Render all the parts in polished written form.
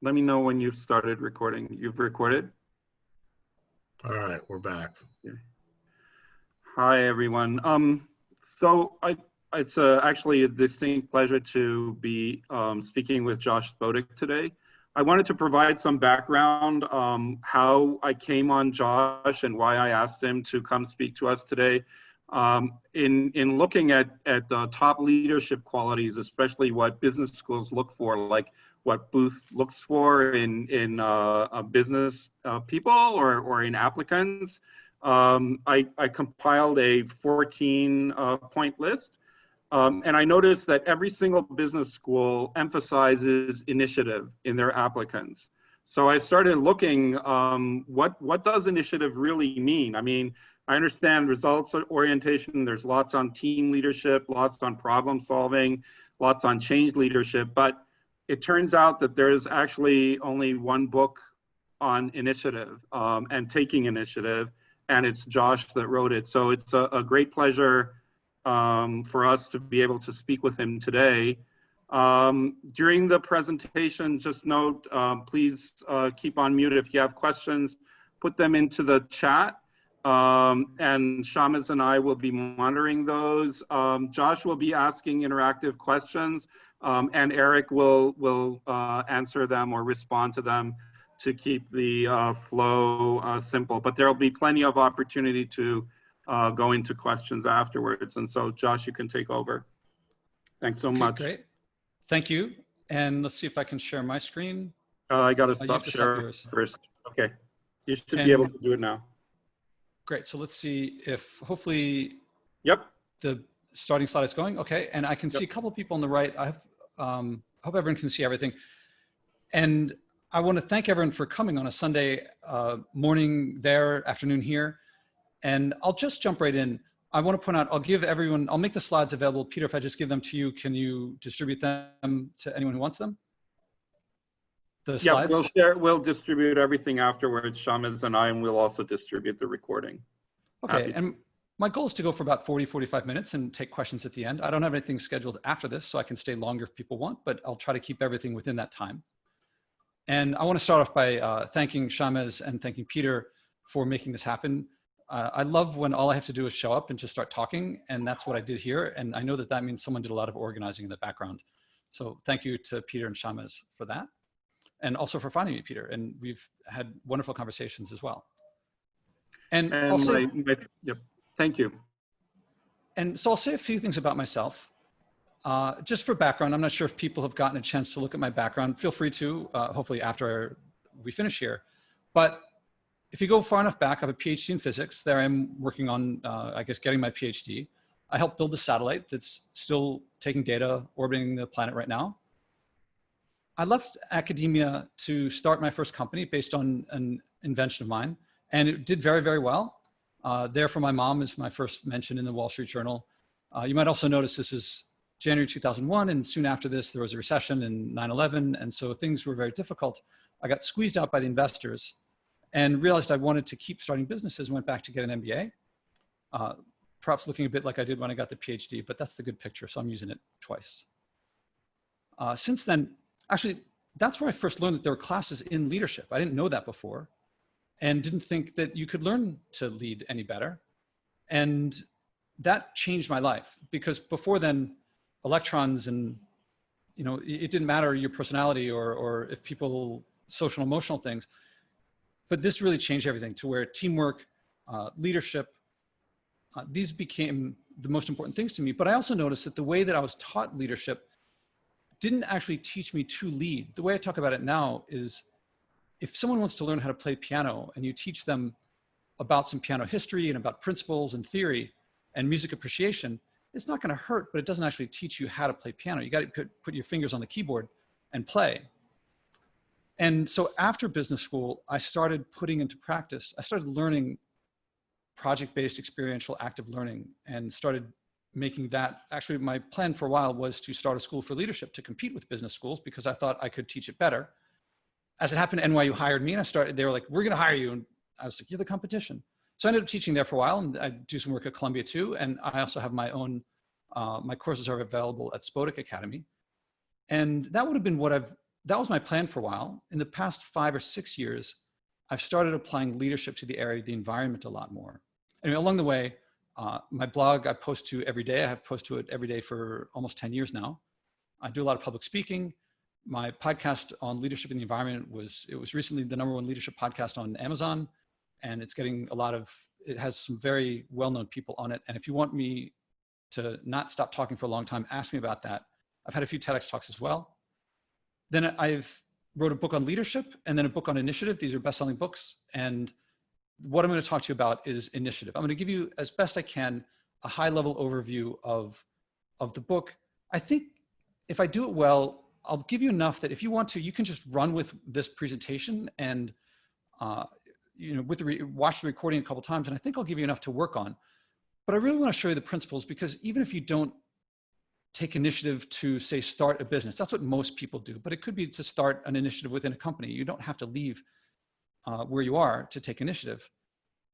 Let me know when you've started recording. You've recorded? All right, we're back. Okay. Hi, everyone. It's actually a distinct pleasure to be speaking with Josh Spodek today. I wanted to provide some background how I came on Josh and why I asked him to come speak to us today. In looking at top leadership qualities, especially what business schools look for, like what Booth looks for in business people or in applicants, I compiled a 14 point list. And I noticed that every single business school emphasizes initiative in their applicants. So I started looking, what does initiative really mean? I mean, I understand results orientation, there's lots on team leadership, lots on problem solving, lots on change leadership, but it turns out that there's actually only one book on initiative and taking initiative, and it's Josh that wrote it. So it's a great pleasure for us to be able to speak with him today. During the presentation, just note, please keep on mute. If you have questions, put them into the chat, and Shamas and I will be monitoring those. Josh will be asking interactive questions, and Eric will answer them or respond to them to keep the flow simple. But there will be plenty of opportunity to go into questions afterwards. And so Josh, you can take over. Thanks so much. Great. Thank you. And let's see if I can share my screen. I got to stop share first. Okay. You should be able to do it now. Great. So let's see if hopefully the starting slide is going. Okay. And I can see a couple of people on the right. I hope everyone can see everything. And I want to thank everyone for coming on a Sunday morning there, afternoon here. And I'll just jump right in. I want to point out, I'll make the slides available. Peter, if I just give them to you, can you distribute them to anyone who wants them? The slides? We'll distribute everything afterwards, Shamas and I, and we'll also distribute the recording. Okay, and my goal is to go for about 40, 45 minutes and take questions at the end. I don't have anything scheduled after this, so I can stay longer if people want, but I'll try to keep everything within that time. And I want to start off by thanking Shamas and thanking Peter for making this happen. I love when all I have to do is show up and just start talking, and that's what I did here. And I know that that means someone did a lot of organizing in the background. So thank you to Peter and Shamas for that. And also for finding me, Peter. And we've had wonderful conversations as well. And I'll say, thank you. And so I'll say a few things about myself. Just for background, I'm not sure if people have gotten a chance to look at my background. Feel free to, hopefully after we finish here. But if you go far enough back, I have a PhD in physics. There I'm working on, I guess, getting my PhD. I helped build a satellite that's still taking data, orbiting the planet right now. I left academia to start my first company based on an invention of mine, and it did very, very well. There for My Mom is my first mention in the Wall Street Journal. You might also notice this is January 2001, and soon after this, there was a recession in 9/11, and so things were very difficult. I got squeezed out by the investors and realized I wanted to keep starting businesses, went back to get an MBA, perhaps looking a bit like I did when I got the PhD, but that's the good picture, so I'm using it twice. Since then, actually, that's where I first learned that there were classes in leadership. I didn't know that before and didn't think that you could learn to lead any better. And that changed my life because before then, electrons and, you know, it didn't matter your personality or if people, social and emotional things, but this really changed everything to where teamwork, leadership, these became the most important things to me. But I also noticed that the way that I was taught leadership didn't actually teach me to lead. The way I talk about it now is if someone wants to learn how to play piano and you teach them about some piano history and about principles and theory and music appreciation, it's not going to hurt, but it doesn't actually teach you how to play piano. You got to put your fingers on the keyboard and play. And so after business school, I started putting into practice, I started learning project-based experiential active learning and started making that, actually my plan for a while was to start a school for leadership to compete with business schools because I thought I could teach it better. As it happened, NYU hired me and they were like, we're going to hire you. And I was like, you're the competition. So I ended up teaching there for a while and I do some work at Columbia too. And I also have my own, my courses are available at Spodek Academy. And that would have been what I've that was my plan for a while. In the past 5 or 6 years, I've started applying leadership to the area of the environment a lot more. And along the way, my blog I post to every day. I have posted to it every day for almost 10 years now. I do a lot of public speaking. My podcast on leadership in the environment was recently the #1 leadership podcast on Amazon, and it's getting it has some very well-known people on it. And if you want me to not stop talking for a long time, ask me about that. I've had a few TEDx talks as well. Then I've wrote a book on leadership and then a book on initiative. These are best-selling books. And what I'm going to talk to you about is initiative. I'm going to give you, as best I can, a high-level overview of the book. I think if I do it well, I'll give you enough that if you want to, you can just run with this presentation and watch the recording a couple times, and I think I'll give you enough to work on. But I really want to show you the principles, because even if you don't take initiative to, say, start a business, that's what most people do, but it could be to start an initiative within a company. You don't have to leave where you are to take initiative.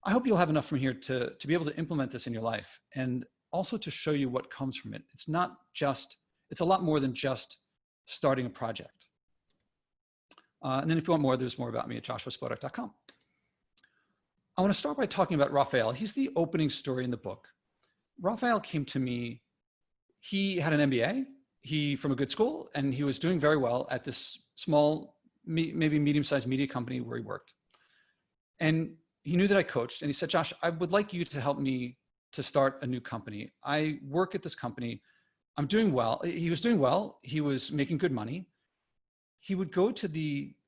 I hope you'll have enough from here to be able to implement this in your life, and also to show you what comes from it. It's a lot more than just starting a project. And then if you want more, there's more about me at joshuaspodek.com. I want to start by talking about Rafael. He's the opening story in the book. Rafael came to me. He had an MBA, from a good school, and he was doing very well at this small, maybe medium-sized media company where he worked. And he knew that I coached, and he said, Josh, I would like you to help me to start a new company. I work at this company. I'm doing well. He was doing well. He was making good money. He would go to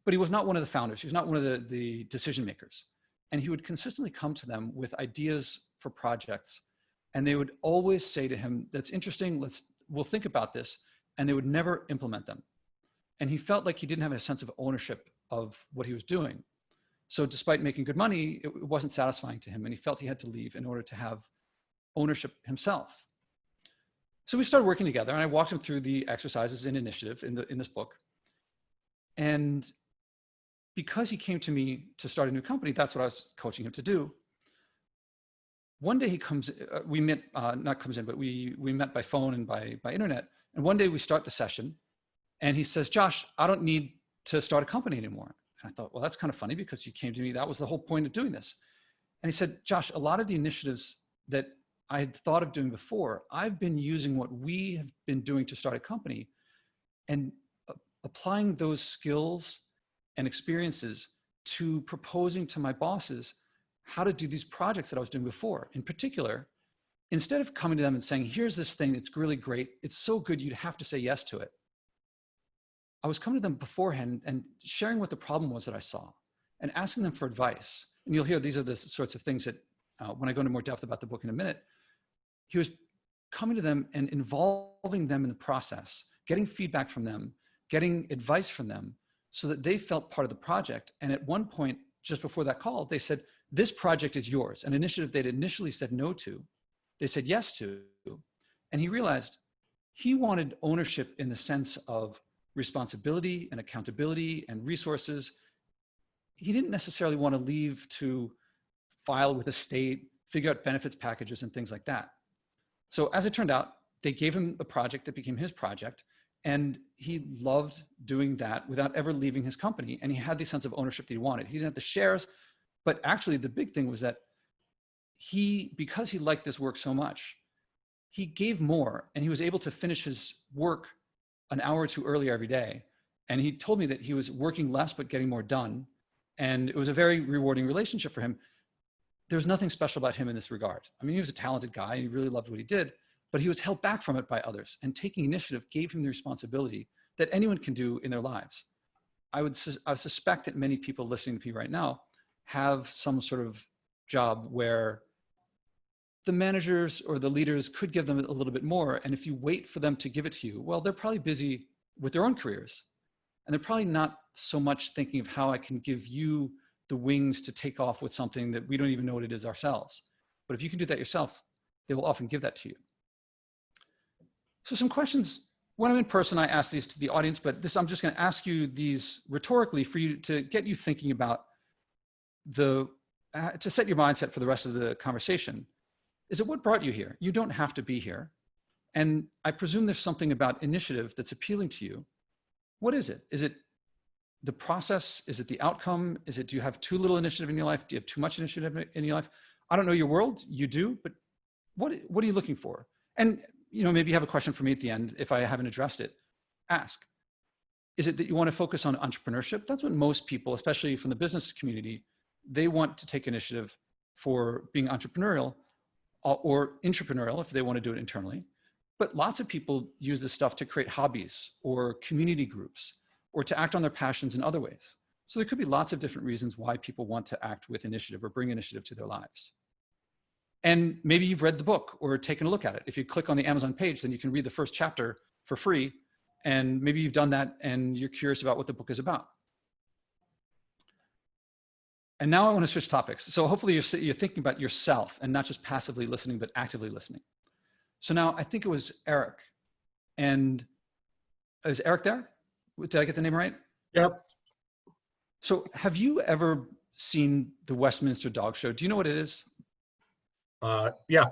but he was not one of the founders. He was not one of the decision makers. And he would consistently come to them with ideas for projects. And they would always say to him, that's interesting, we'll think about this. And they would never implement them. And he felt like he didn't have a sense of ownership of what he was doing. So despite making good money, it wasn't satisfying to him. And he felt he had to leave in order to have ownership himself. So we started working together, and I walked him through the exercises in initiative in this book. And because he came to me to start a new company, that's what I was coaching him to do. One day we met by phone and by internet. And one day we start the session, and he says, Josh, I don't need to start a company anymore. And I thought, well, that's kind of funny, because you came to me, that was the whole point of doing this. And he said, Josh, a lot of the initiatives that I had thought of doing before, I've been using what we have been doing to start a company and applying those skills and experiences to proposing to my bosses how to do these projects that I was doing before. In particular, instead of coming to them and saying, here's this thing that's really great, it's so good you'd have to say yes to it, I was coming to them beforehand and sharing what the problem was that I saw and asking them for advice. And you'll hear these are the sorts of things that when I go into more depth about the book in a minute, he was coming to them and involving them in the process, getting feedback from them, getting advice from them, so that they felt part of the project. And at one point, just before that call, they said, this project is yours. An initiative they'd initially said no to, they said yes to. And he realized he wanted ownership in the sense of responsibility and accountability and resources. He didn't necessarily want to leave to file with the state, figure out benefits packages and things like that. So as it turned out, they gave him a project that became his project, and he loved doing that without ever leaving his company. And he had the sense of ownership that he wanted. He didn't have the shares, but actually the big thing was that because he liked this work so much, he gave more, and he was able to finish his work an hour or two earlier every day. And he told me that he was working less, but getting more done. And it was a very rewarding relationship for him. There's nothing special about him in this regard. I mean, he was a talented guy. He really loved what he did, but he was held back from it by others. And taking initiative gave him the responsibility that anyone can do in their lives. I suspect that many people listening to me right now have some sort of job where the managers or the leaders could give them a little bit more. And if you wait for them to give it to you, well, they're probably busy with their own careers. And they're probably not so much thinking of how I can give you the wings to take off with something that we don't even know what it is ourselves. But if you can do that yourself, they will often give that to you. So some questions. When I'm in person, I ask these to the audience, but I'm just going to ask you these rhetorically for you to get you thinking about to set your mindset for the rest of the conversation. Is it what brought you here? You don't have to be here. And I presume there's something about initiative that's appealing to you. What is it? Is it the process? Is it the outcome? Is it, do you have too little initiative in your life? Do you have too much initiative in your life? I don't know your world, you do, but what are you looking for? And, maybe you have a question for me at the end. If I haven't addressed it, ask. Is it that you want to focus on entrepreneurship? That's what most people, especially from the business community, they want to take initiative for being entrepreneurial or intrapreneurial if they want to do it internally. But lots of people use this stuff to create hobbies or community groups or to act on their passions in other ways. So there could be lots of different reasons why people want to act with initiative or bring initiative to their lives. And maybe you've read the book or taken a look at it. If you click on the Amazon page, then you can read the first chapter for free. And maybe you've done that and you're curious about what the book is about. And now I want to switch topics. So hopefully you're thinking about yourself and not just passively listening, but actively listening. So now I think it was Eric. And is Eric there? Did I get the name right? Yep. So have you ever seen the Westminster Dog Show? Do you know what it is? Yeah.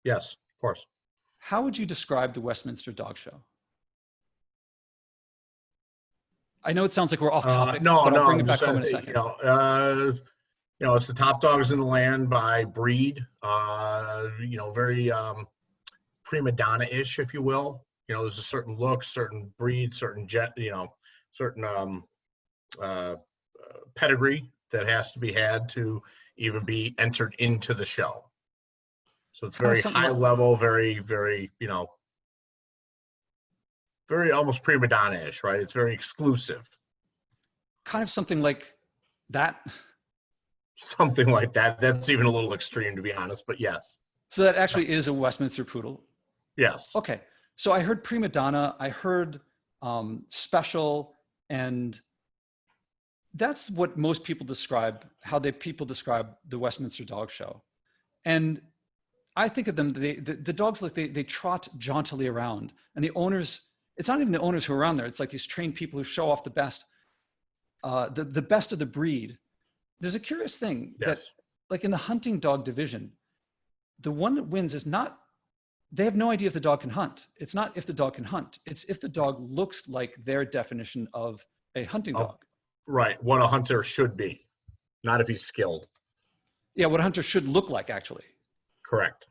Yes, of course. How would you describe the Westminster Dog Show? I know it sounds like we're off topic, but I'll bring it back home in a second. It's the top dogs in the land by breed. Very prima donna-ish, if you will. There's a certain look, certain breed, certain pedigree that has to be had to even be entered into the show. So it's very high level, very, very, very almost prima donna-ish, right? It's very exclusive. Kind of something like that. Something like that. That's even a little extreme, to be honest, but yes. So that actually is a Westminster Poodle. Yes. Okay. So I heard prima donna, I heard special, and that's what most people describe, how people describe the Westminster Dog Show. And I think of them, the dogs, like they trot jauntily around, and the owners, it's not even the owners who are around there. It's like these trained people who show off the best, the best of the breed. There's a curious thing that, like in the hunting dog division, the one that wins is not, they have no idea if the dog can hunt. It's not if the dog can hunt. It's if the dog looks like their definition of a hunting dog. Right, what a hunter should be, not if he's skilled. Yeah, what a hunter should look like, actually. Correct.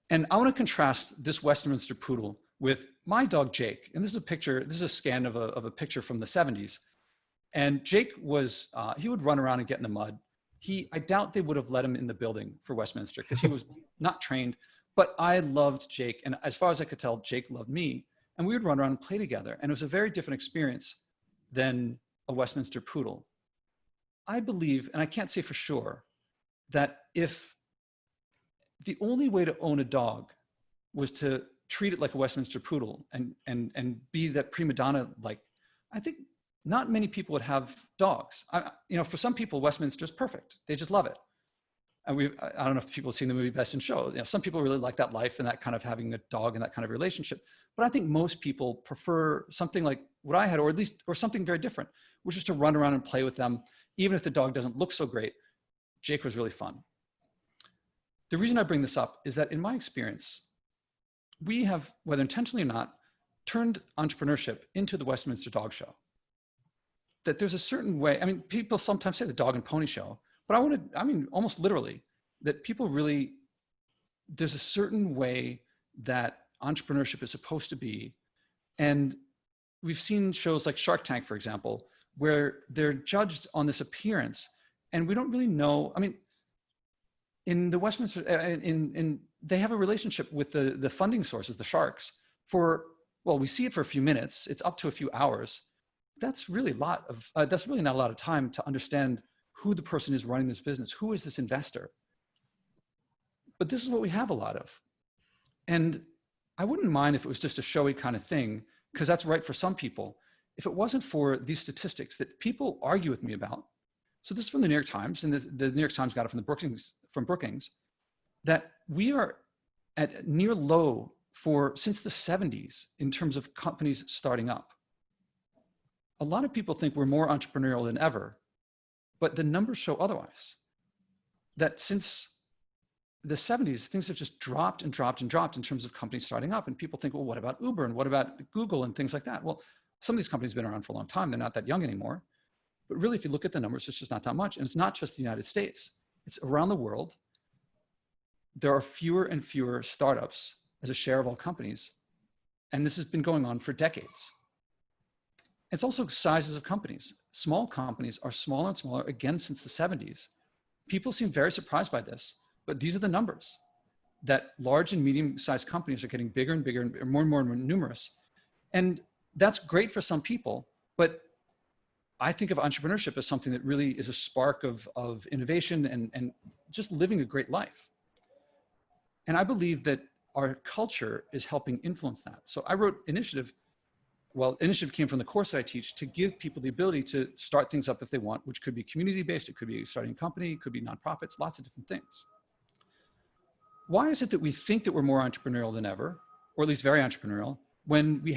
And I want to contrast this Westminster Poodle with my dog, Jake. And this is a picture, this is a scan of a picture from the 70s. And Jake was, he would run around and get in the mud. I doubt they would have let him in the building for Westminster because he was not trained, but I loved Jake. And as far as I could tell, Jake loved me. And we would run around and play together. And it was a very different experience than a Westminster Poodle. I believe, and I can't say for sure, that if the only way to own a dog was to treat it like a Westminster Poodle and be that prima donna, like, I think not many people would have dogs. For some people, Westminster is perfect. They just love it. And I don't know if people have seen the movie Best in Show. Some people really like that life and that kind of having a dog and that kind of relationship. But I think most people prefer something like what I had, or something very different, which is to run around and play with them. Even if the dog doesn't look so great, Jake was really fun. The reason I bring this up is that in my experience, we have, whether intentionally or not, turned entrepreneurship into the Westminster Dog Show. That there's a certain way, people sometimes say the dog and pony show, but almost literally, that people really, there's a certain way that entrepreneurship is supposed to be. And we've seen shows like Shark Tank, for example, where they're judged on this appearance. And we don't really know, in the Westminster, they have a relationship with the funding sources, the sharks, we see it for a few minutes, it's up to a few hours. That's really not a lot of time to understand who the person is running this business, who is this investor. But this is what we have a lot of. And I wouldn't mind if it was just a showy kind of thing, because that's right for some people. If it wasn't for these statistics that people argue with me about, so this is from the New York Times, and the New York Times got it from Brookings, that we are at near low since the 70s in terms of companies starting up. A lot of people think we're more entrepreneurial than ever, but the numbers show otherwise. That since the 70s, things have just dropped and dropped and dropped in terms of companies starting up. And people think, well, what about Uber and what about Google and things like that? Well, some of these companies have been around for a long time. They're not that young anymore. But really, if you look at the numbers, it's just not that much. And it's not just the United States. It's around the world. There are fewer and fewer startups as a share of all companies. And this has been going on for decades. It's also sizes of companies. Small companies are smaller and smaller, again, since the 70s. People seem very surprised by this, but these are the numbers, that large and medium-sized companies are getting bigger and bigger and more numerous. And that's great for some people, but I think of entrepreneurship as something that really is a spark of innovation and just living a great life. And I believe that our culture is helping influence that. So I wrote Initiative. Well, Initiative came from the course that I teach to give people the ability to start things up if they want, which could be community-based, it could be starting a company, it could be nonprofits, lots of different things. Why is it that we think that we're more entrepreneurial than ever, or at least very entrepreneurial, when we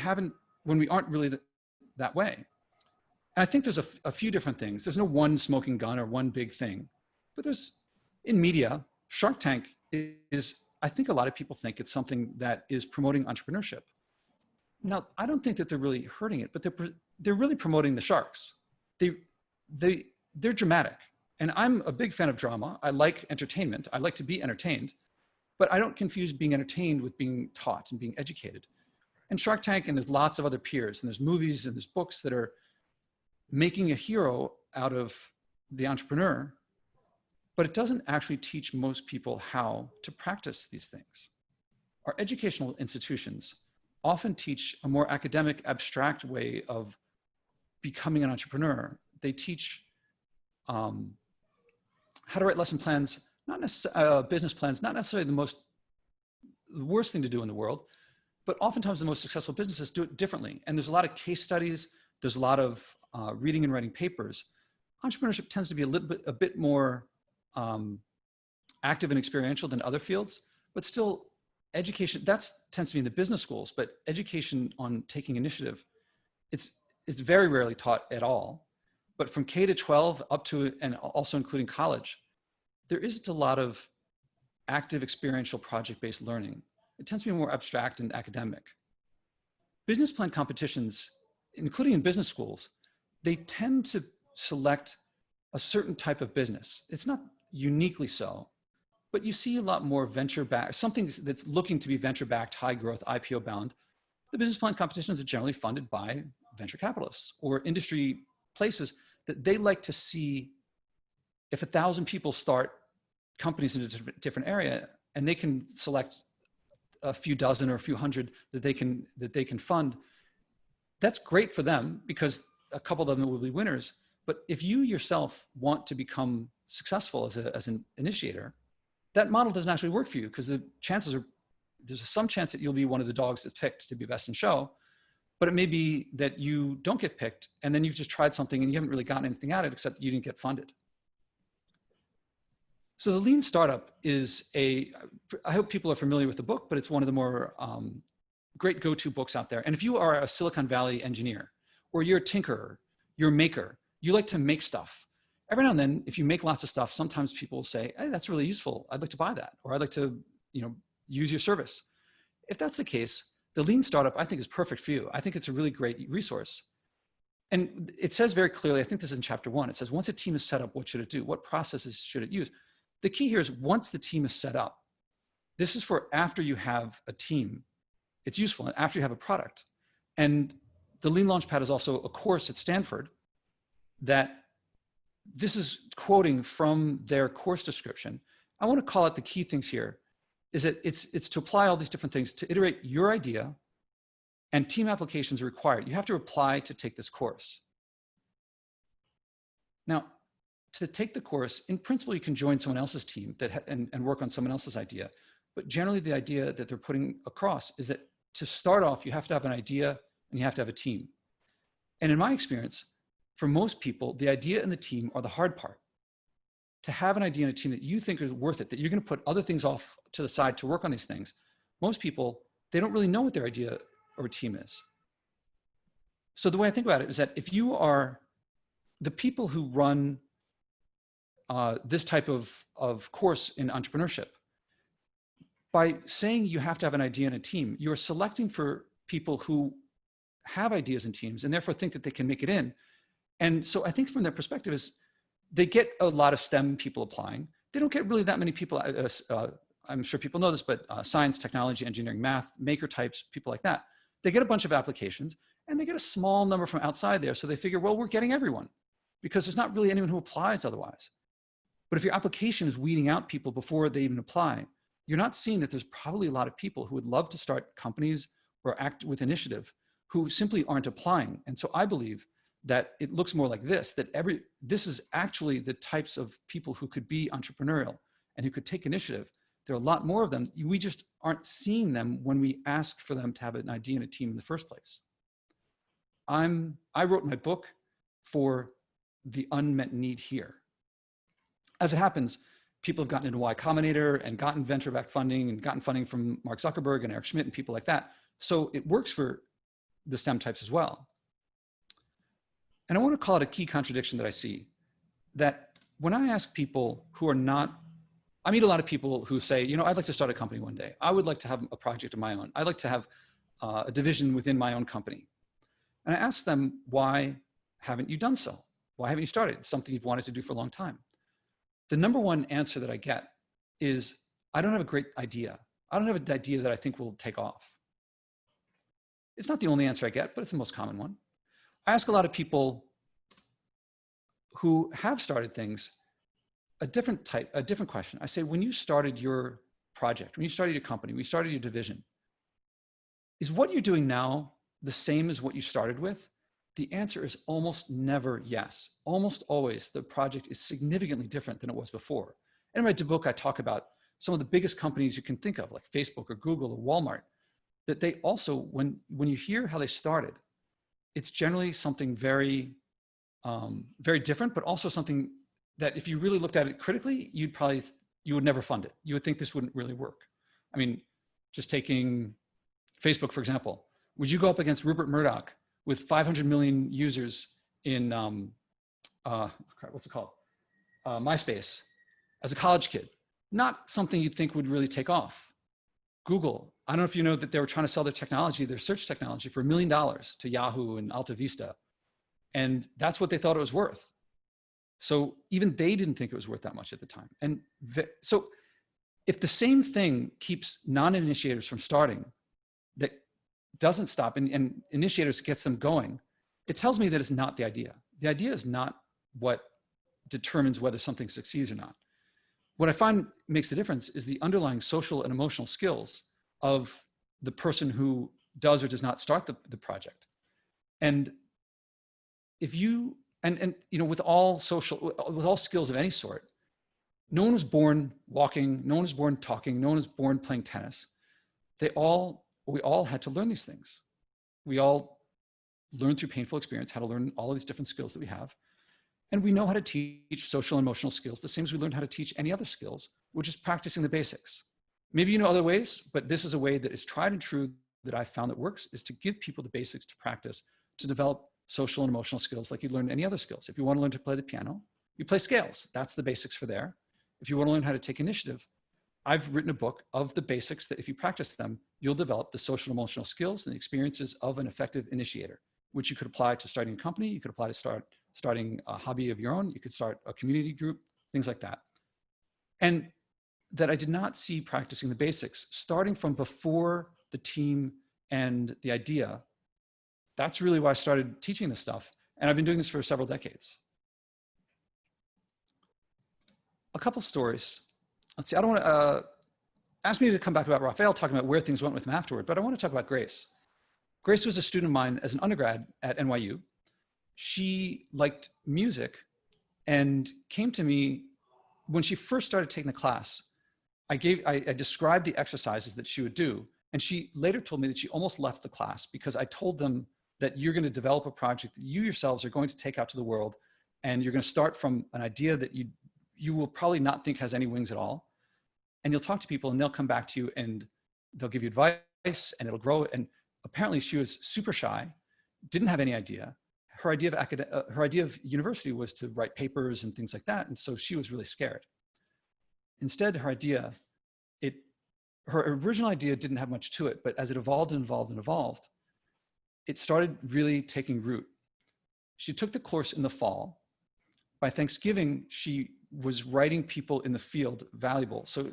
aren't really that way? And I think there's a few different things. There's no one smoking gun or one big thing, but there's, in media, Shark Tank is, I think a lot of people think it's something that is promoting entrepreneurship. Now, I don't think that they're really hurting it, but they're really promoting the sharks. They're dramatic. And I'm a big fan of drama. I like entertainment. I like to be entertained, but I don't confuse being entertained with being taught and being educated. And Shark Tank, and there's lots of other peers, and there's movies and there's books that are making a hero out of the entrepreneur, but it doesn't actually teach most people how to practice these things. Our educational institutions often teach a more academic, abstract way of becoming an entrepreneur. They teach how to write lesson plans, not necessarily business plans, not necessarily the worst thing to do in the world, but oftentimes the most successful businesses do it differently. And there's a lot of case studies. There's a lot of reading and writing papers. Entrepreneurship tends to be a bit more active and experiential than other fields, but still, education, that tends to be in the business schools, but education on taking initiative, it's very rarely taught at all. But from K to 12 up to, and also including college, there isn't a lot of active experiential project-based learning. It tends to be more abstract and academic. Business plan competitions, including in business schools, they tend to select a certain type of business. It's not uniquely so, but you see a lot more venture-backed, something that's looking to be venture-backed, high-growth, IPO-bound. The business plan competitions are generally funded by venture capitalists or industry places that they like to see if 1,000 people start companies in a different area and they can select a few dozen or a few hundred that they can fund. That's great for them because a couple of them will be winners. But if you yourself want to become successful as an initiator, that model doesn't actually work for you because the chances are, there's some chance that you'll be one of the dogs that's picked to be best in show, but it may be that you don't get picked and then you've just tried something and you haven't really gotten anything out of it except that you didn't get funded. So the Lean Startup is I hope people are familiar with the book, but it's one of the more great go-to books out there. And if you are a Silicon Valley engineer, or you're a tinkerer, you're a maker, you like to make stuff, every now and then, if you make lots of stuff, sometimes people will say, hey, that's really useful. I'd like to buy that. Or I'd like to, use your service. If that's the case, the Lean Startup, I think, is perfect for you. I think it's a really great resource. And it says very clearly, I think this is in chapter 1, it says, once a team is set up, what should it do? What processes should it use? The key here is once the team is set up, this is for after you have a team. It's useful after you have a product. And the Lean Launchpad is also a course at Stanford that this is quoting from their course description. I want to call out the key things here is that it's to apply all these different things to iterate your idea, and team applications are required. You have to apply to take this course. Now, to take the course, in principle, you can join someone else's team and work on someone else's idea. But generally, the idea that they're putting across is that to start off, you have to have an idea and you have to have a team. And in my experience, for most people, the idea and the team are the hard part. To have an idea and a team that you think is worth it, that you're going to put other things off to the side to work on these things. Most people, they don't really know what their idea or team is. So the way I think about it is that if you are the people who run this type of course in entrepreneurship, by saying you have to have an idea and a team, you're selecting for people who have ideas and teams and therefore think that they can make it in. And so I think from their perspective is they get a lot of STEM people applying. They don't get really that many people, I'm sure people know this, but science, technology, engineering, math, maker types, people like that. They get a bunch of applications and they get a small number from outside there. So they figure, well, we're getting everyone because there's not really anyone who applies otherwise. But if your application is weeding out people before they even apply, you're not seeing that there's probably a lot of people who would love to start companies or act with initiative who simply aren't applying. And so I believe that it looks more like this, that this is actually the types of people who could be entrepreneurial and who could take initiative. There are a lot more of them. We just aren't seeing them when we ask for them to have an idea and a team in the first place. I wrote my book for the unmet need here. As it happens, people have gotten into Y Combinator and gotten venture-backed funding and gotten funding from Mark Zuckerberg and Eric Schmidt and people like that. So it works for the STEM types as well. And I want to call it a key contradiction that I see, that when I ask people who are not, I meet a lot of people who say, you know, I'd like to start a company one day. I would like to have a project of my own. I'd like to have a division within my own company. And I ask them, why haven't you done so? Why haven't you started? It's something you've wanted to do for a long time. The number one answer that I get is, I don't have a great idea. I don't have an idea that I think will take off. It's not the only answer I get, but it's the most common one. I ask a lot of people who have started things a different question. I say, when you started your project, when you started your company, when you started your division, is what you're doing now the same as what you started with? The answer is almost never yes. Almost always the project is significantly different than it was before. And in my book, I talk about some of the biggest companies you can think of, like Facebook or Google or Walmart, that they also, when you hear how they started, it's generally something very, very different, but also something that if you really looked at it critically, you would never fund it. You would think this wouldn't really work. I mean, just taking Facebook, for example, would you go up against Rupert Murdoch with 500 million users in, what's it called? MySpace, as a college kid? Not something you'd think would really take off. Google, I don't know if you know that they were trying to sell their technology, their search technology, for $1 million to Yahoo and Alta Vista. And that's what they thought it was worth. So even they didn't think it was worth that much at the time. And so if the same thing keeps non-initiators from starting, that doesn't stop and initiators gets them going, it tells me that it's not the idea. The idea is not what determines whether something succeeds or not. What I find makes the difference is the underlying social and emotional skills of the person who does or does not start the project. And if you, and you know, with all skills of any sort, no one was born walking, no one was born talking, no one was born playing tennis. We all had to learn these things. We all learned through painful experience how to learn all of these different skills that we have. And we know how to teach social and emotional skills the same as we learned how to teach any other skills, which is practicing the basics. Maybe you know other ways, but this is a way that is tried and true that I've found that works, is to give people the basics to practice, to develop social and emotional skills like you learn any other skills. If you want to learn to play the piano, you play scales. That's the basics for there. If you want to learn how to take initiative, I've written a book of the basics that if you practice them, you'll develop the social and emotional skills and the experiences of an effective initiator, which you could apply to starting a company. You could apply to starting a hobby of your own. You could start a community group, things like that. And that I did not see practicing the basics, starting from before the team and the idea. That's really why I started teaching this stuff. And I've been doing this for several decades. A couple stories. Let's see, I don't want to, ask me to come back about Rafael, talking about where things went with him afterward, but I want to talk about Grace. Grace was a student of mine as an undergrad at NYU. She liked music and came to me when she first started taking the class. I described the exercises that she would do. And she later told me that she almost left the class because I told them that you're going to develop a project that you yourselves are going to take out to the world. And you're going to start from an idea that you will probably not think has any wings at all. And you'll talk to people and they'll come back to you and they'll give you advice and it'll grow. And apparently she was super shy, didn't have any idea. Her idea of university was to write papers and things like that. And so she was really scared. Instead, her original idea didn't have much to it, but as it evolved and evolved and evolved, it started really taking root. She took the course in the fall. By Thanksgiving, she was writing people in the field valuable. So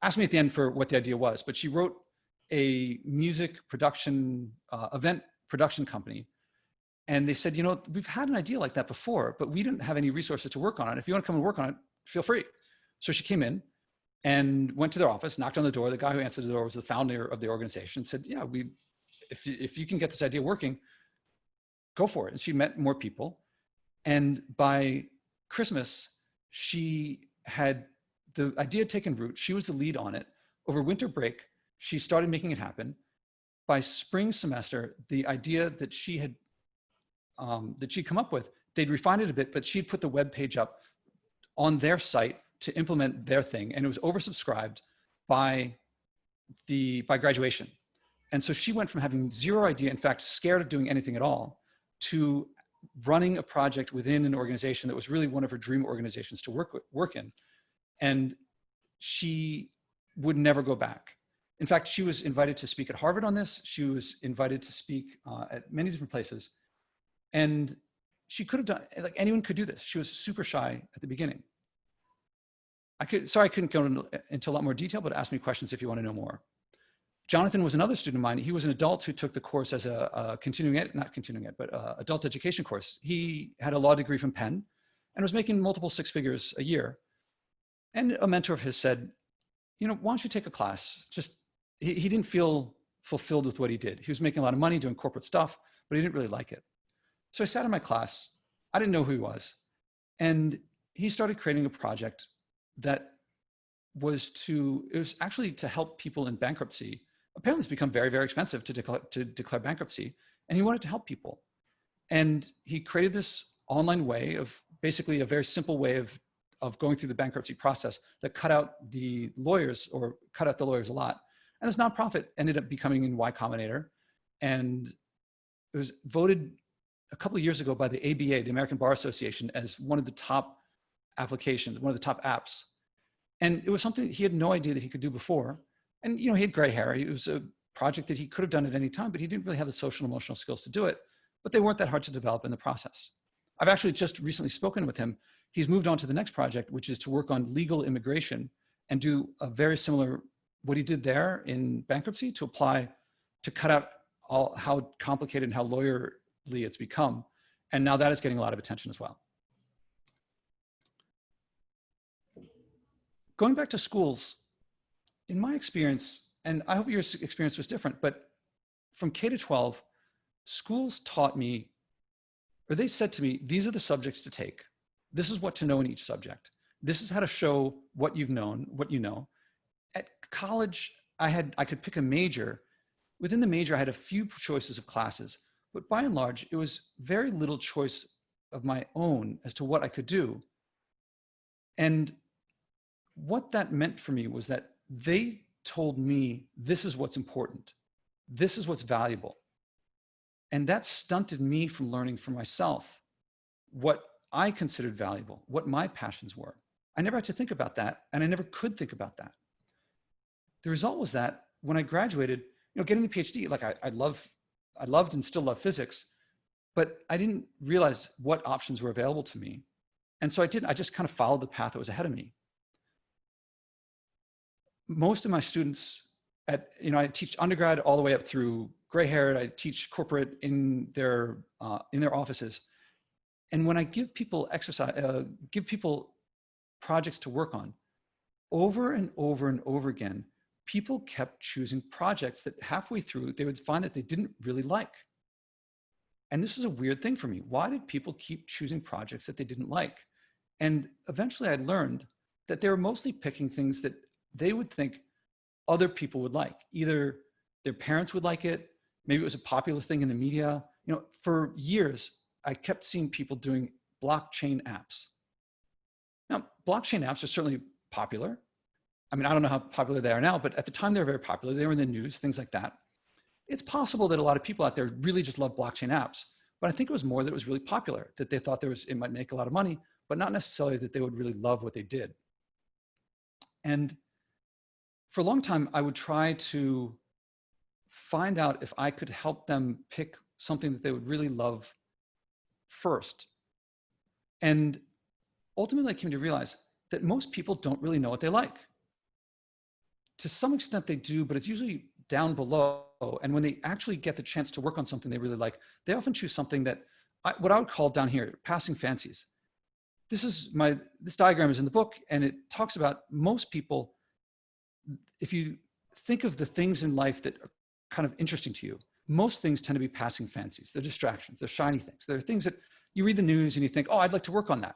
ask me at the end for what the idea was, but she wrote a music production, event production company. And they said, you know, we've had an idea like that before, but we didn't have any resources to work on it. If you want to come and work on it, feel free. So she came in and went to their office, knocked on the door. The guy who answered the door was the founder of the organization, said, yeah, if you can get this idea working, go for it. And she met more people. And by Christmas, she had the idea taken root. She was the lead on it. Over winter break, she started making it happen. By spring semester, the idea that she had she'd come up with, they'd refined it a bit, but she'd put the web page up on their site to implement their thing, and it was oversubscribed by graduation. And so she went from having zero idea, in fact, scared of doing anything at all, to running a project within an organization that was really one of her dream organizations to work in. And she would never go back. In fact, she was invited to speak at Harvard on this. She was invited to speak at many different places. And she could have done, like anyone could do this. She was super shy at the beginning. Sorry, I couldn't go into a lot more detail, but ask me questions if you want to know more. Jonathan was another student of mine. He was an adult who took the course as a adult education course. He had a law degree from Penn and was making multiple six figures a year. And a mentor of his said, you know, why don't you take a class? He didn't feel fulfilled with what he did. He was making a lot of money doing corporate stuff, but he didn't really like it. So I sat in my class. I didn't know who he was. And he started creating a project that was actually to help people in bankruptcy. Apparently it's become very, very expensive to declare bankruptcy. And he wanted to help people. And he created this online way of basically a very simple way of going through the bankruptcy process that cut out the lawyers a lot. And this nonprofit ended up becoming in Y Combinator. And it was voted a couple of years ago by the ABA, the American Bar Association, as one of the top applications, one of the top apps. And it was something he had no idea that he could do before. And, you know, he had gray hair. It was a project that he could have done at any time, but he didn't really have the social and emotional skills to do it. But they weren't that hard to develop in the process. I've actually just recently spoken with him. He's moved on to the next project, which is to work on legal immigration and do a very similar, what he did there in bankruptcy, to apply, to cut out how complicated and how lawyerly it's become. And now that is getting a lot of attention as well. Going back to schools, in my experience, and I hope your experience was different, but from K to 12, schools taught me, or they said to me, these are the subjects to take. This is what to know in each subject. This is how to show what you've known, what you know. At college, I could pick a major. Within the major, I had a few choices of classes, but by and large, it was very little choice of my own as to what I could do. And what that meant for me was that they told me, this is what's important. This is what's valuable. And that stunted me from learning for myself what I considered valuable, what my passions were. I never had to think about that, and I never could think about that. The result was that when I graduated, you know, getting the PhD, like I loved and still love physics, but I didn't realize what options were available to me. And so I just kind of followed the path that was ahead of me. Most of my students I teach undergrad all the way up through gray haired. I teach corporate in their offices. And when I give people projects to work on, over and over and over again, people kept choosing projects that halfway through, they would find that they didn't really like. And this was a weird thing for me. Why did people keep choosing projects that they didn't like? And eventually I learned that they were mostly picking things that they would think other people would like. Either their parents would like it, maybe it was a popular thing in the media. You know, for years, I kept seeing people doing blockchain apps. Now, blockchain apps are certainly popular. I mean, I don't know how popular they are now, but at the time they were very popular. They were in the news, things like that. It's possible that a lot of people out there really just love blockchain apps, but I think it was more that it was really popular, that they thought it might make a lot of money, but not necessarily that they would really love what they did. And for a long time, I would try to find out if I could help them pick something that they would really love first. And ultimately, I came to realize that most people don't really know what they like. To some extent they do, but it's usually down below. And when they actually get the chance to work on something they really like, they often choose something that what I would call down here, passing fancies. This diagram is in the book, and it talks about most people, if you think of the things in life that are kind of interesting to you, most things tend to be passing fancies. They're distractions, they're shiny things. They're things that you read the news and you think, oh, I'd like to work on that.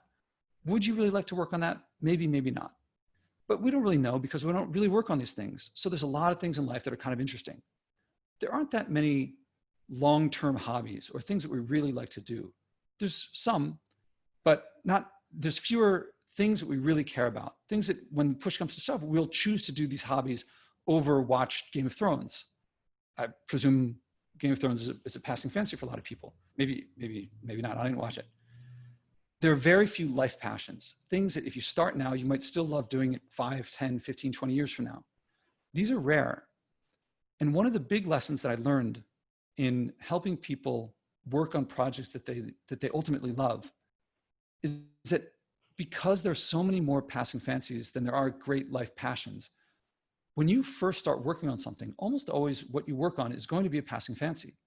Would you really like to work on that? Maybe, maybe not. But we don't really know because we don't really work on these things. So there's a lot of things in life that are kind of interesting. There aren't that many long-term hobbies or things that we really like to do. There's some, but there's fewer things that we really care about. Things that when push comes to shove, we'll choose to do these hobbies over watch Game of Thrones. I presume Game of Thrones is a passing fancy for a lot of people. Maybe not, I didn't watch it. There are very few life passions, things that if you start now, you might still love doing it 5, 10, 15, 20 years from now. These are rare. And one of the big lessons that I learned in helping people work on projects that they ultimately love is that because there's so many more passing fancies than there are great life passions, when you first start working on something, almost always what you work on is going to be a passing fancy.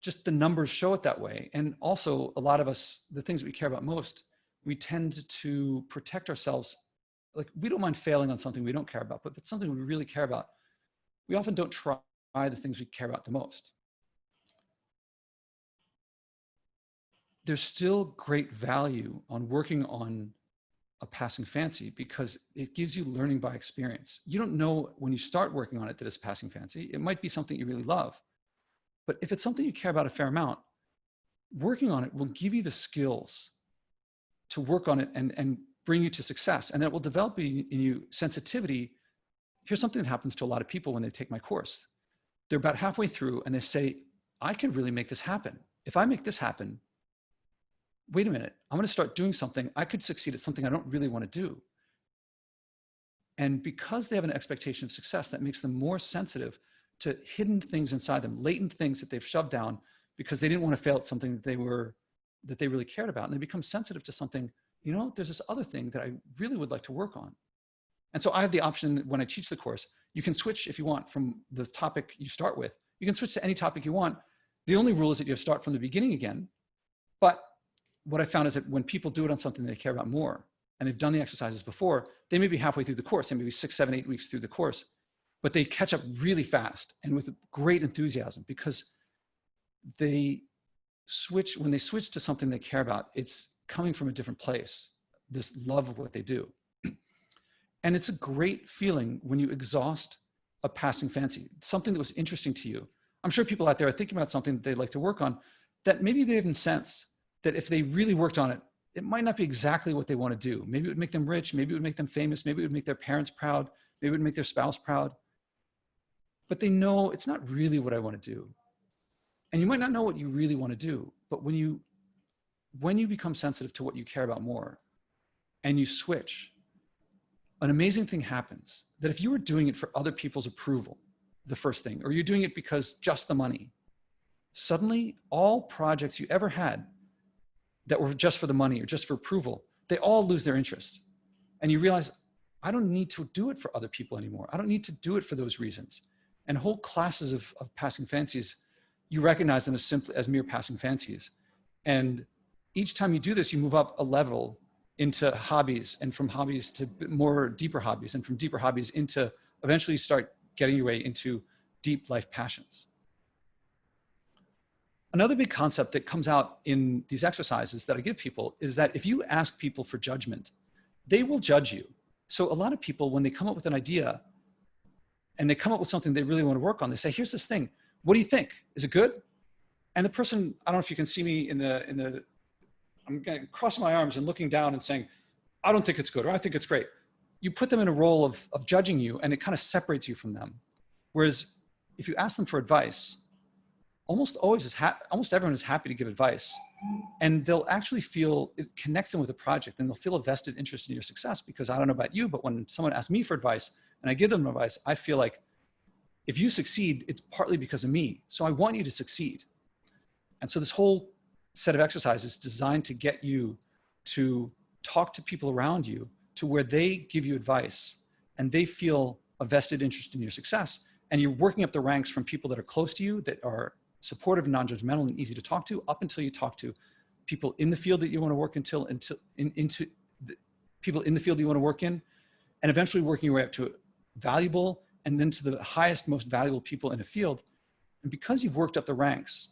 Just the numbers show it that way. And also a lot of us, the things that we care about most, we tend to protect ourselves. Like we don't mind failing on something we don't care about, but if it's something we really care about, we often don't try the things we care about the most. There's still great value on working on a passing fancy because it gives you learning by experience. You don't know when you start working on it that it's passing fancy. It might be something you really love. But if it's something you care about a fair amount, working on it will give you the skills to work on it and bring you to success. And it will develop in you sensitivity. Here's something that happens to a lot of people when they take my course. They're about halfway through and they say, I could really make this happen. If I make this happen, wait a minute, I'm going to start doing something. I could succeed at something I don't really want to do. And because they have an expectation of success, that makes them more sensitive to hidden things inside them, latent things that they've shoved down because they didn't want to fail at something that they really cared about. And they become sensitive to something, there's this other thing that I really would like to work on. And so I have the option when I teach the course, you can switch if you want from the topic you start with. You can switch to any topic you want. The only rule is that you have to start from the beginning again. But what I found is that when people do it on something they care about more, and they've done the exercises before, they may be halfway through the course, they may be 6, 7, 8 weeks through the course, but they catch up really fast and with great enthusiasm because when they switch to something they care about, it's coming from a different place, this love of what they do. And it's a great feeling when you exhaust a passing fancy, something that was interesting to you. I'm sure people out there are thinking about something that they'd like to work on that maybe they even sense that if they really worked on it, it might not be exactly what they want to do. Maybe it would make them rich, maybe it would make them famous, maybe it would make their parents proud, maybe it would make their spouse proud. But they know it's not really what I want to do. And you might not know what you really want to do, but when you become sensitive to what you care about more and you switch, an amazing thing happens that if you were doing it for other people's approval, the first thing, or you're doing it because just the money, suddenly all projects you ever had that were just for the money or just for approval, they all lose their interest. And you realize, I don't need to do it for other people anymore. I don't need to do it for those reasons. And whole classes of passing fancies, you recognize them as mere passing fancies. And each time you do this, you move up a level into hobbies, and from hobbies to more deeper hobbies, and from deeper hobbies into eventually you start getting your way into deep life passions. Another big concept that comes out in these exercises that I give people is that if you ask people for judgment, they will judge you. So a lot of people, when they come up with an idea and they come up with something they really want to work on, they say, here's this thing. What do you think? Is it good? And the person, I don't know if you can see me I'm going to cross my arms and looking down and saying, I don't think it's good, or I think it's great. You put them in a role of judging you, and it kind of separates you from them. Whereas if you ask them for advice, almost everyone is happy to give advice, and they'll actually feel it connects them with the project, and they'll feel a vested interest in your success. Because I don't know about you, but when someone asks me for advice and I give them advice, I feel like if you succeed, it's partly because of me. So I want you to succeed. And so this whole set of exercises designed to get you to talk to people around you to where they give you advice and they feel a vested interest in your success. And you're working up the ranks from people that are close to you, that are supportive and non-judgmental and easy to talk to, up until you talk to people in the field that you want to work into people in the field you want to work in, and eventually working your way up to valuable, and then to the highest, most valuable people in a field. And because you've worked up the ranks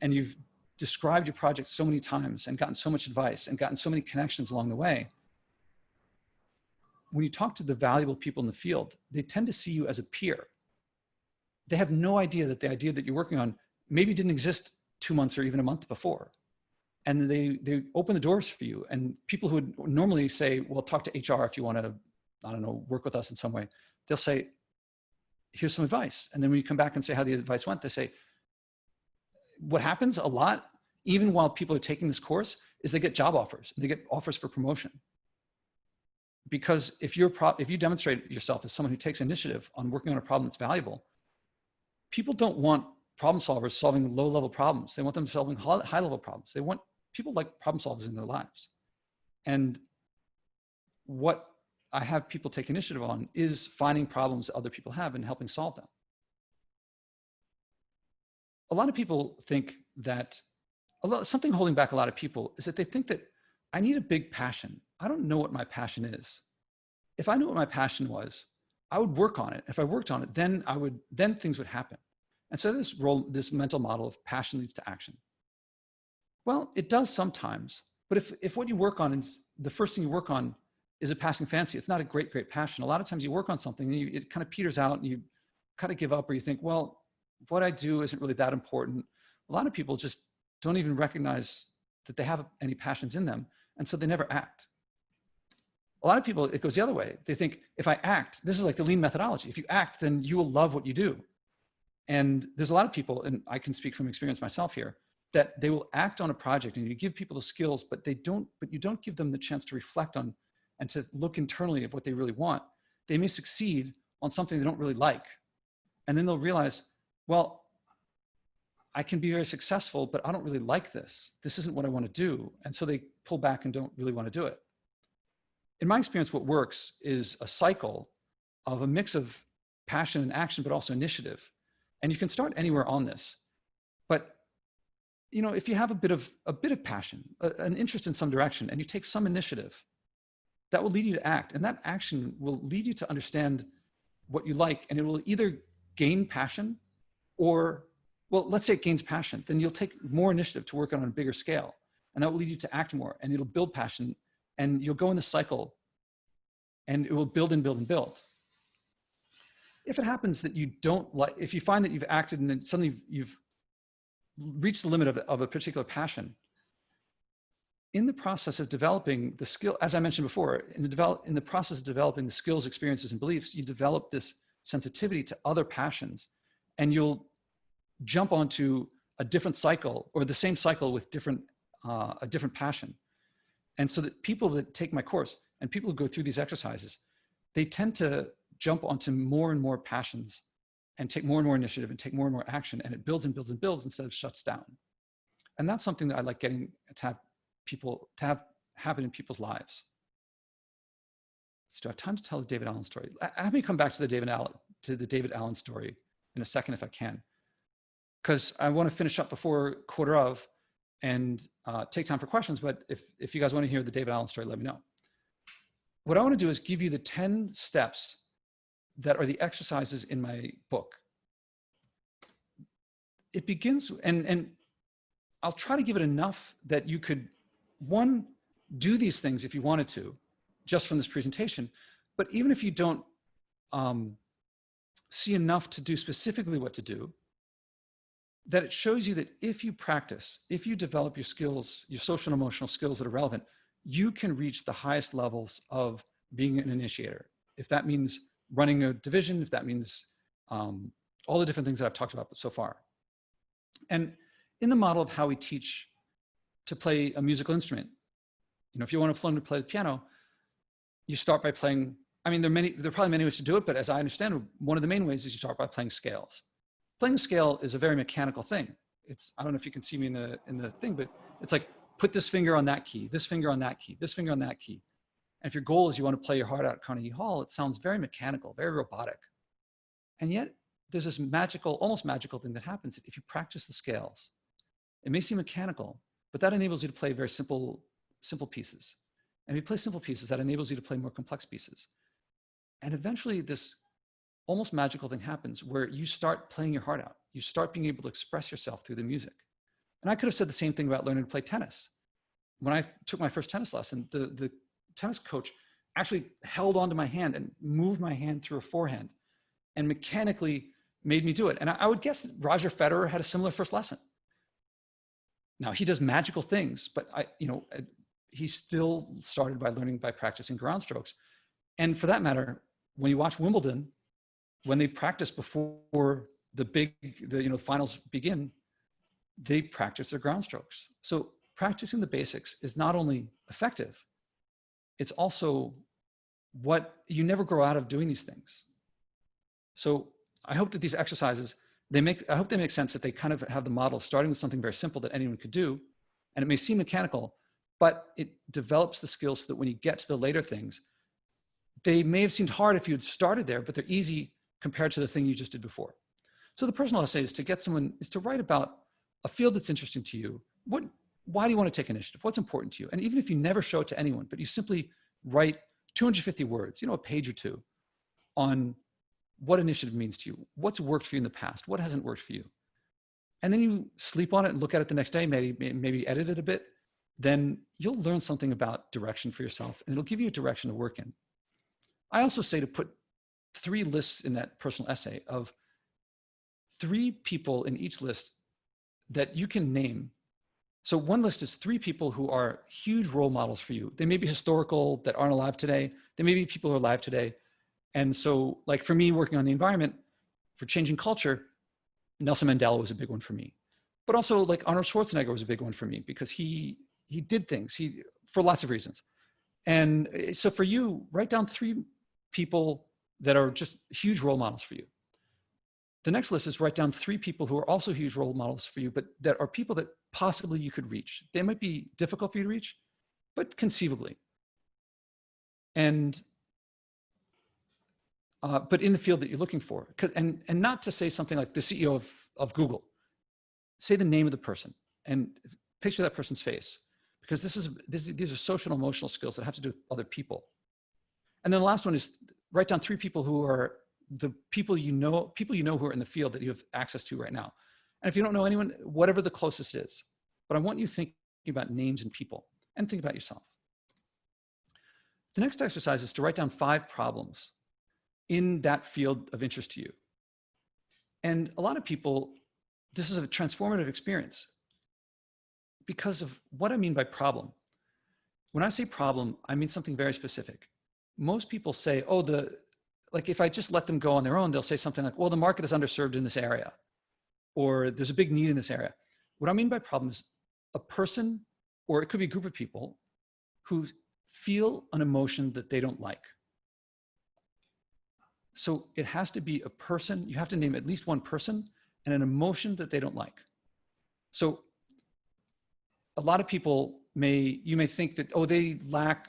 and you've described your project so many times and gotten so much advice and gotten so many connections along the way, when you talk to the valuable people in the field, they tend to see you as a peer. They have no idea that the idea that you're working on maybe didn't exist 2 months or even a month before. And they open the doors for you. And people who would normally say, well, talk to HR if you want to, I don't know, work with us in some way, they'll say, here's some advice. And then when you come back and say how the advice went, they say, what happens a lot, even while people are taking this course, is they get job offers. They get offers for promotion. Because if you demonstrate yourself as someone who takes initiative on working on a problem that's valuable, people don't want problem solvers solving low-level problems. They want them solving high-level problems. They want people like problem solvers in their lives. And what I have people take initiative on is finding problems other people have and helping solve them. A lot of people think that, something holding back a lot of people is that they think that I need a big passion. I don't know what my passion is. If I knew what my passion was, I would work on it. If I worked on it, then things would happen. And so this mental model of passion leads to action. Well, it does sometimes, but if what you work on is the first thing you work on is a passing fancy, it's not a great passion. A lot of times you work on something and it kind of peters out and you kind of give up, or you think, well, what I do isn't really that important. A lot of people just don't even recognize that they have any passions in them. And so they never act. A lot of people, it goes the other way. They think, if I act, this is like the lean methodology. If you act, then you will love what you do. And there's a lot of people, and I can speak from experience myself here, that they will act on a project and you give people the skills, but you don't give them the chance to reflect on and to look internally at what they really want. They may succeed on something they don't really like. And then they'll realize, well, I can be very successful, but I don't really like this. This isn't what I want to do. And so they pull back and don't really want to do it. In my experience, what works is a cycle of a mix of passion and action, but also initiative. And you can start anywhere on this. But if you have a bit of passion, an interest in some direction, and you take some initiative, that will lead you to act. And that action will lead you to understand what you like. And it will either gain passion or, well, let's say it gains passion. Then you'll take more initiative to work on a bigger scale. And that will lead you to act more. And it'll build passion. And you'll go in the cycle. And it will build and build and build. If it happens that you don't like, if you find that you've acted and then suddenly you've reached the limit of a particular passion, in the process of developing the skill, as I mentioned before, in the process of developing the skills, experiences, and beliefs, you develop this sensitivity to other passions, and you'll jump onto a different cycle or the same cycle with a different passion. And so that people that take my course and people who go through these exercises, they tend to jump onto more and more passions and take more and more initiative and take more and more action, and it builds and builds and builds instead of shuts down. And that's something that I like getting to have happen in people's lives. So do I have time to tell the David Allen story? Have me come back to the David Allen story in a second if I can, because I want to finish up before 1:15 and take time for questions. But if you guys want to hear the David Allen story, let me know. What I want to do is give you the 10 steps that are the exercises in my book. It begins, and I'll try to give it enough that you could, one, do these things if you wanted to, just from this presentation. But even if you don't see enough to do specifically what to do, that it shows you that if you practice, if you develop your skills, your social and emotional skills that are relevant, you can reach the highest levels of being an initiator. If that means running a division, if that means all the different things that I've talked about so far. And in the model of how we teach to play a musical instrument, if you want to learn to play the piano, you start by playing, there are probably many ways to do it, but as I understand it, one of the main ways is you start by playing scales. Playing a scale is a very mechanical thing. I don't know if you can see me in the thing, but it's like, put this finger on that key, this finger on that key, this finger on that key. And if your goal is you want to play your heart out at Carnegie Hall, it sounds very mechanical, very robotic. And yet there's this magical, almost magical thing that happens if you practice the scales. It may seem mechanical, but that enables you to play very simple pieces. And if you play simple pieces, that enables you to play more complex pieces. And eventually this almost magical thing happens where you start playing your heart out. You start being able to express yourself through the music. And I could have said the same thing about learning to play tennis. When I took my first tennis lesson, the tennis coach actually held onto my hand and moved my hand through a forehand and mechanically made me do it. And I would guess that Roger Federer had a similar first lesson. Now he does magical things, but he still started by learning by practicing ground strokes. And for that matter, when you watch Wimbledon, when they practice before the finals begin, they practice their ground strokes. So practicing the basics is not only effective, it's also what you never grow out of doing these things. So I hope that these exercises, I hope they make sense, that they kind of have the model of starting with something very simple that anyone could do. And it may seem mechanical, but it develops the skills so that when you get to the later things, they may have seemed hard if you had started there, but they're easy compared to the thing you just did before. So the personal essay is to write about a field that's interesting to you. Why do you want to take initiative? What's important to you? And even if you never show it to anyone, but you simply write 250 words, a page or two, on what initiative means to you, what's worked for you in the past, what hasn't worked for you. And then you sleep on it and look at it the next day, maybe edit it a bit, then you'll learn something about direction for yourself, and it'll give you a direction to work in. I also say to put 3 lists in that personal essay of 3 people in each list that you can name. So one list is 3 people who are huge role models for you. They may be historical, that aren't alive today. They may be people who are alive today. And so, like for me, working on the environment, for changing culture, Nelson Mandela was a big one for me. But also, like, Arnold Schwarzenegger was a big one for me because he did things for lots of reasons. And so for you, write down 3 people that are just huge role models for you. The next list is write down 3 people who are also huge role models for you, but that are people that possibly you could reach. They might be difficult for you to reach, but conceivably. And but in the field that you're looking for. And not to say something like the CEO of Google. Say the name of the person and picture that person's face, because these are social and emotional skills that have to do with other people. And then the last one is write down 3 people who are the people you know who are in the field that you have access to right now. And if you don't know anyone, whatever the closest is. But I want you thinking about names and people, and think about yourself. The next exercise is to write down 5 problems in that field of interest to you. And a lot of people, this is a transformative experience because of what I mean by problem. When I say problem, I mean something very specific. Most people say, like if I just let them go on their own, they'll say something like, well, the market is underserved in this area, or there's a big need in this area. What I mean by problem is a person, or it could be a group of people who feel an emotion that they don't like. So it has to be a person. You have to name at least one person and an emotion that they don't like. So a lot of people you may think that, they lack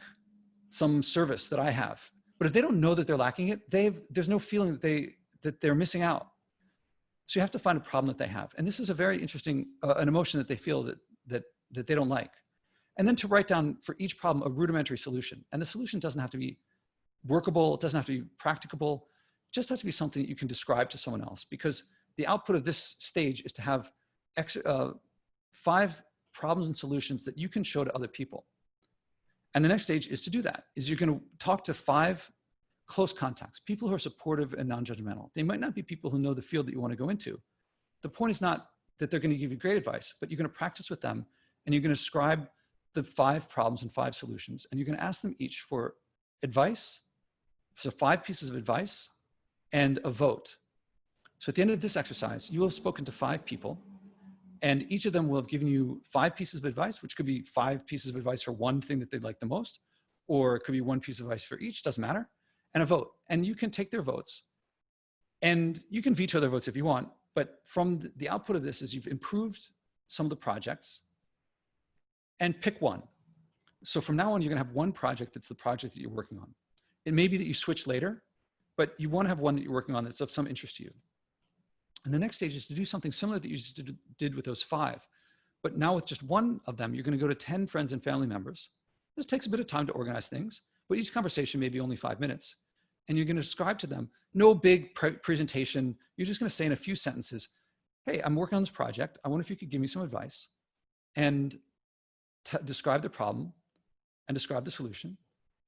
some service that I have. But if they don't know that they're lacking it, there's no feeling that they're missing out. So you have to find a problem that they have. And this is a very interesting, an emotion that they feel that they don't like. And then to write down for each problem a rudimentary solution. And the solution doesn't have to be workable. It doesn't have to be practicable. It just has to be something that you can describe to someone else, because the output of this stage is to have 5 problems and solutions that you can show to other people. And the next stage is to do that, is you're going to talk to 5 close contacts, people who are supportive and non-judgmental. They might not be people who know the field that you want to go into. The point is not that they're going to give you great advice, but you're going to practice with them, and you're going to describe the 5 problems and 5 solutions, and you're going to ask them each for advice. So 5 pieces of advice and a vote. So at the end of this exercise, you will have spoken to 5 people, and each of them will have given you 5 pieces of advice, which could be 5 pieces of advice for one thing that they'd like the most, or it could be 1 piece of advice for each, doesn't matter, and a vote. And you can take their votes, and you can veto their votes if you want, But from the output of this is you've improved some of the projects, and pick one. So from now on, you're gonna have one project that's the project that you're working on. It may be that you switch later, but you wanna have one that you're working on that's of some interest to you. And the next stage is to do something similar that you just did with those 5. But now with just one of them, you're gonna go to 10 friends and family members. This takes a bit of time to organize things, but each conversation may be only 5 minutes. And you're gonna describe to them, no big presentation. You're just gonna say in a few sentences, hey, I'm working on this project. I wonder if you could give me some advice, and describe the problem and describe the solution,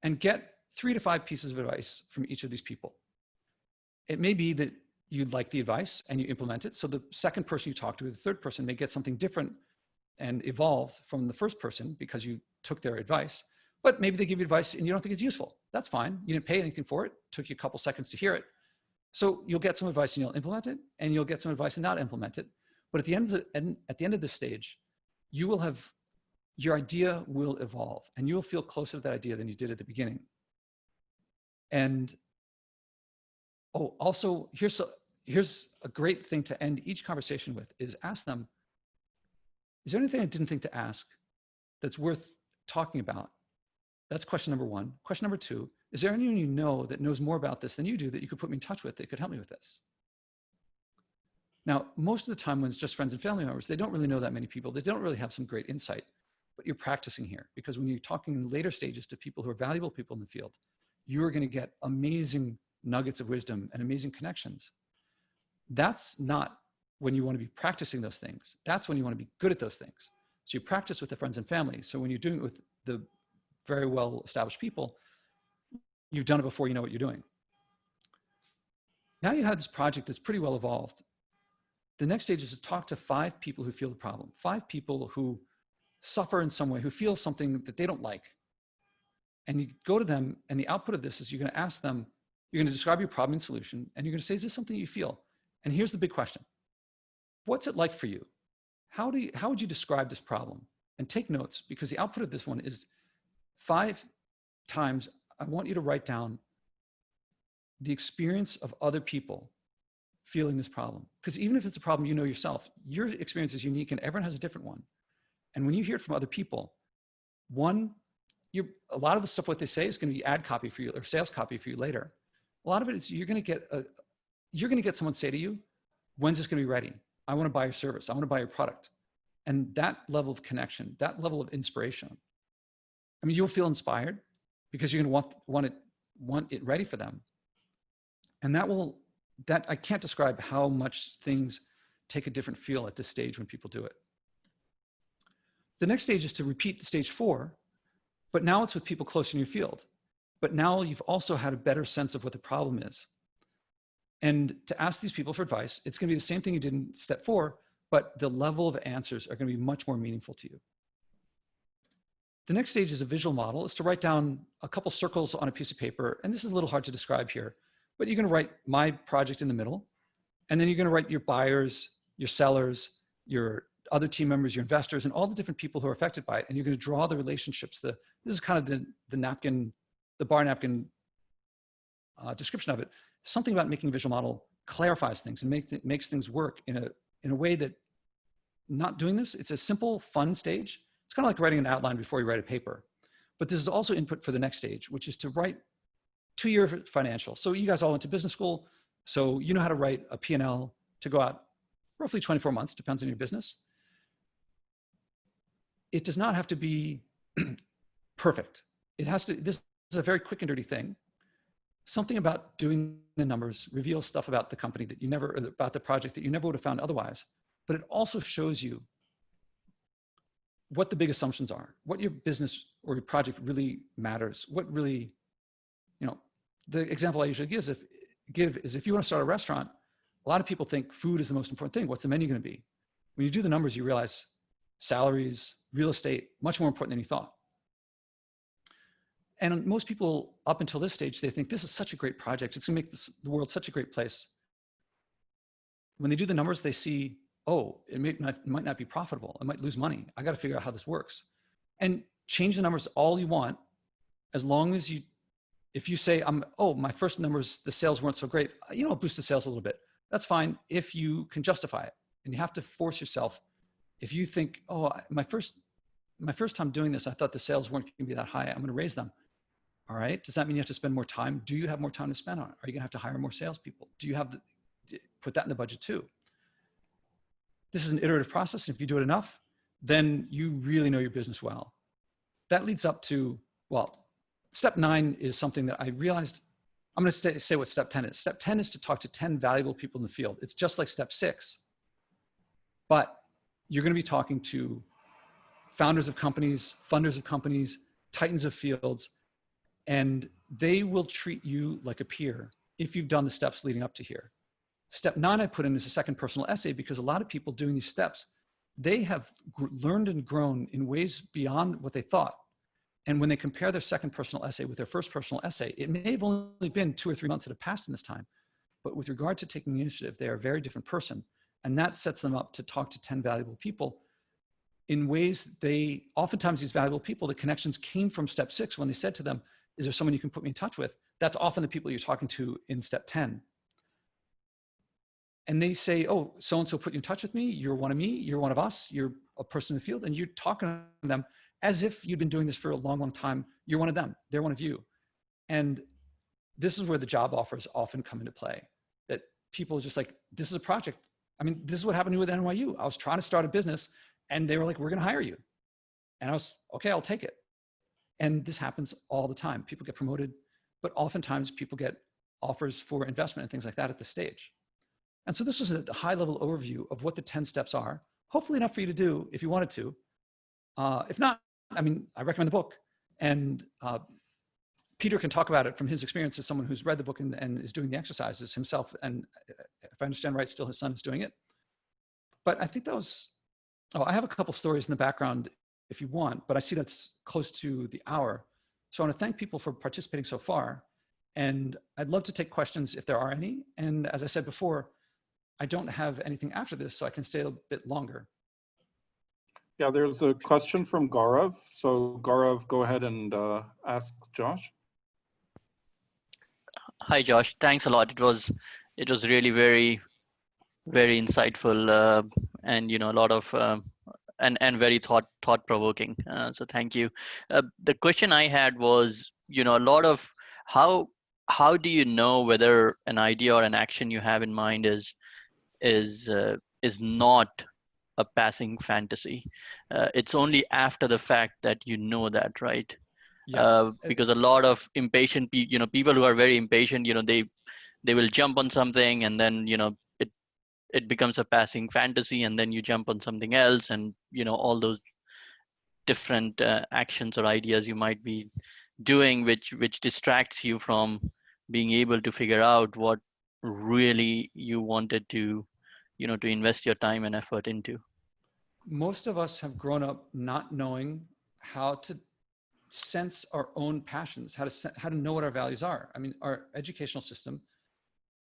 and get 3 to 5 pieces of advice from each of these people. It may be that you'd like the advice and you implement it. So the second person you talk to, the third person, may get something different and evolve from the first person because you took their advice. But maybe they give you advice and you don't think it's useful. That's fine. You didn't pay anything for it. It took you a couple seconds to hear it. So you'll get some advice and you'll implement it, and you'll get some advice and not implement it. But at the end of this stage, you will have, your idea will evolve, and you will feel closer to that idea than you did at the beginning. And also here's a great thing to end each conversation with, is ask them, is there anything I didn't think to ask that's worth talking about? That's question number 1. Question number 2, is there anyone you know that knows more about this than you do that you could put me in touch with that could help me with this? Now, most of the time when it's just friends and family members, they don't really know that many people. They don't really have some great insight, but you're practicing here, because when you're talking in later stages to people who are valuable people in the field, you're going to get amazing nuggets of wisdom and amazing connections. That's not when you want to be practicing those things. That's when you want to be good at those things. So you practice with the friends and family. So when you're doing it with the very well-established people, you've done it before, you know what you're doing. Now you have this project that's pretty well evolved. The next stage is to talk to 5 people who feel the problem, 5 people who suffer in some way, who feel something that they don't like. And you go to them, and the output of this is you're going to ask them, you're going to describe your problem and solution, and you're going to say, is this something you feel? And here's the big question. What's it like for you? How would you describe this problem? And take notes, because the output of this one is 5 times, I want you to write down the experience of other people feeling this problem. Because even if it's a problem you know yourself, your experience is unique and everyone has a different one. And when you hear it from other people, a lot of the stuff what they say is going to be ad copy for you or sales copy for you later. A lot of it is you're going to get someone say to you, when's this going to be ready? I want to buy your service. I want to buy your product. And that level of connection, that level of inspiration, I mean, you'll feel inspired because you're going to want it ready for them. And I can't describe how much things take a different feel at this stage when people do it. The next stage is to repeat stage 4, but now it's with people close in your field. But now you've also had a better sense of what the problem is. And to ask these people for advice, it's going to be the same thing you did in step 4, but the level of answers are going to be much more meaningful to you. The next stage is a visual model. It's to write down a couple circles on a piece of paper. And this is a little hard to describe here, but you're going to write my project in the middle. And then you're going to write your buyers, your sellers, your other team members, your investors, and all the different people who are affected by it. And you're going to draw the relationships. This is kind of the bar napkin description of it. Something about making a visual model clarifies things and makes things work in a way that not doing this, it's a simple, fun stage. It's kind of like writing an outline before you write a paper. But this is also input for the next stage, which is to write 2-year financials. So you guys all went to business school, so you know how to write a P&L to go out roughly 24 months, depends on your business. It does not have to be perfect. This is a very quick and dirty thing. Something about doing the numbers reveals stuff about the company about the project that you never would have found otherwise. But it also shows you what the big assumptions are, what your business or your project really matters, what really, the example I usually give is if you want to start a restaurant, a lot of people think food is the most important thing. What's the menu going to be? When you do the numbers, you realize salaries, real estate, much more important than you thought. And most people up until this stage, they think this is such a great project. It's going to make the world such a great place. When they do the numbers, they see, oh, it might not be profitable. I might lose money. I got to figure out how this works. And change the numbers all you want, as long as if you say, my first numbers, the sales weren't so great, I'll boost the sales a little bit. That's fine if you can justify it. And you have to force yourself. If you think, oh, my first time doing this, I thought the sales weren't going to be that high. I'm going to raise them. All right. Does that mean you have to spend more time? Do you have more time to spend on it? Are you going to have to hire more salespeople? Do you have to put that in the budget too? This is an iterative process. And if you do it enough, then you really know your business well. That leads up to, well, step 9 is something that I realized. I'm going to say what step 10 is. Step 10 is to talk to 10 valuable people in the field. It's just like step 6, but you're going to be talking to founders of companies, funders of companies, titans of fields, and they will treat you like a peer if you've done the steps leading up to here. Step 9 I put in as a second personal essay because a lot of people doing these steps, they have learned and grown in ways beyond what they thought. And when they compare their second personal essay with their first personal essay, it may have only been 2 or 3 months that have passed in this time. But with regard to taking the initiative, they are a very different person. And that sets them up to talk to 10 valuable people in ways oftentimes these valuable people, the connections came from step 6 when they said to them, is there someone you can put me in touch with? That's often the people you're talking to in step 10. And they say, oh, so-and-so put you in touch with me. You're one of me. You're one of us. You're a person in the field. And you're talking to them as if you've been doing this for a long, long time. You're one of them. They're one of you. And this is where the job offers often come into play. That people are just like, this is a project. I mean, this is what happened to me with NYU. I was trying to start a business and they were like, we're going to hire you. And I was, okay, I'll take it. And this happens all the time. People get promoted, but oftentimes people get offers for investment and things like that at this stage. And so this was a high level overview of what the 10 steps are, hopefully enough for you to do if you wanted to. If not, I mean, I recommend the book. And Peter can talk about it from his experience as someone who's read the book and is doing the exercises himself. And if I understand right, still his son is doing it. But I think that was, I have a couple stories in the background if you want, but I see that's close to the hour. So I want to thank people for participating so far. And I'd love to take questions if there are any. And as I said before, I don't have anything after this, so I can stay a bit longer. Yeah, there's a question from Gaurav. So Gaurav, go ahead and ask Josh. Hi, Josh. Thanks a lot. It was really very, very insightful and a lot of and very thought provoking. So thank you. The question I had was a lot of how do you know whether an idea or an action you have in mind is not a passing fantasy? It's only after the fact that you know that, right? Yes. Because a lot of impatient people who are very impatient, they will jump on something and then it becomes a passing fantasy, and then you jump on something else, and all those different actions or ideas you might be doing which distracts you from being able to figure out what really you wanted to to invest your time and effort into. Most of us have grown up not knowing how to sense our own passions, how to know what our values are. I mean, our educational system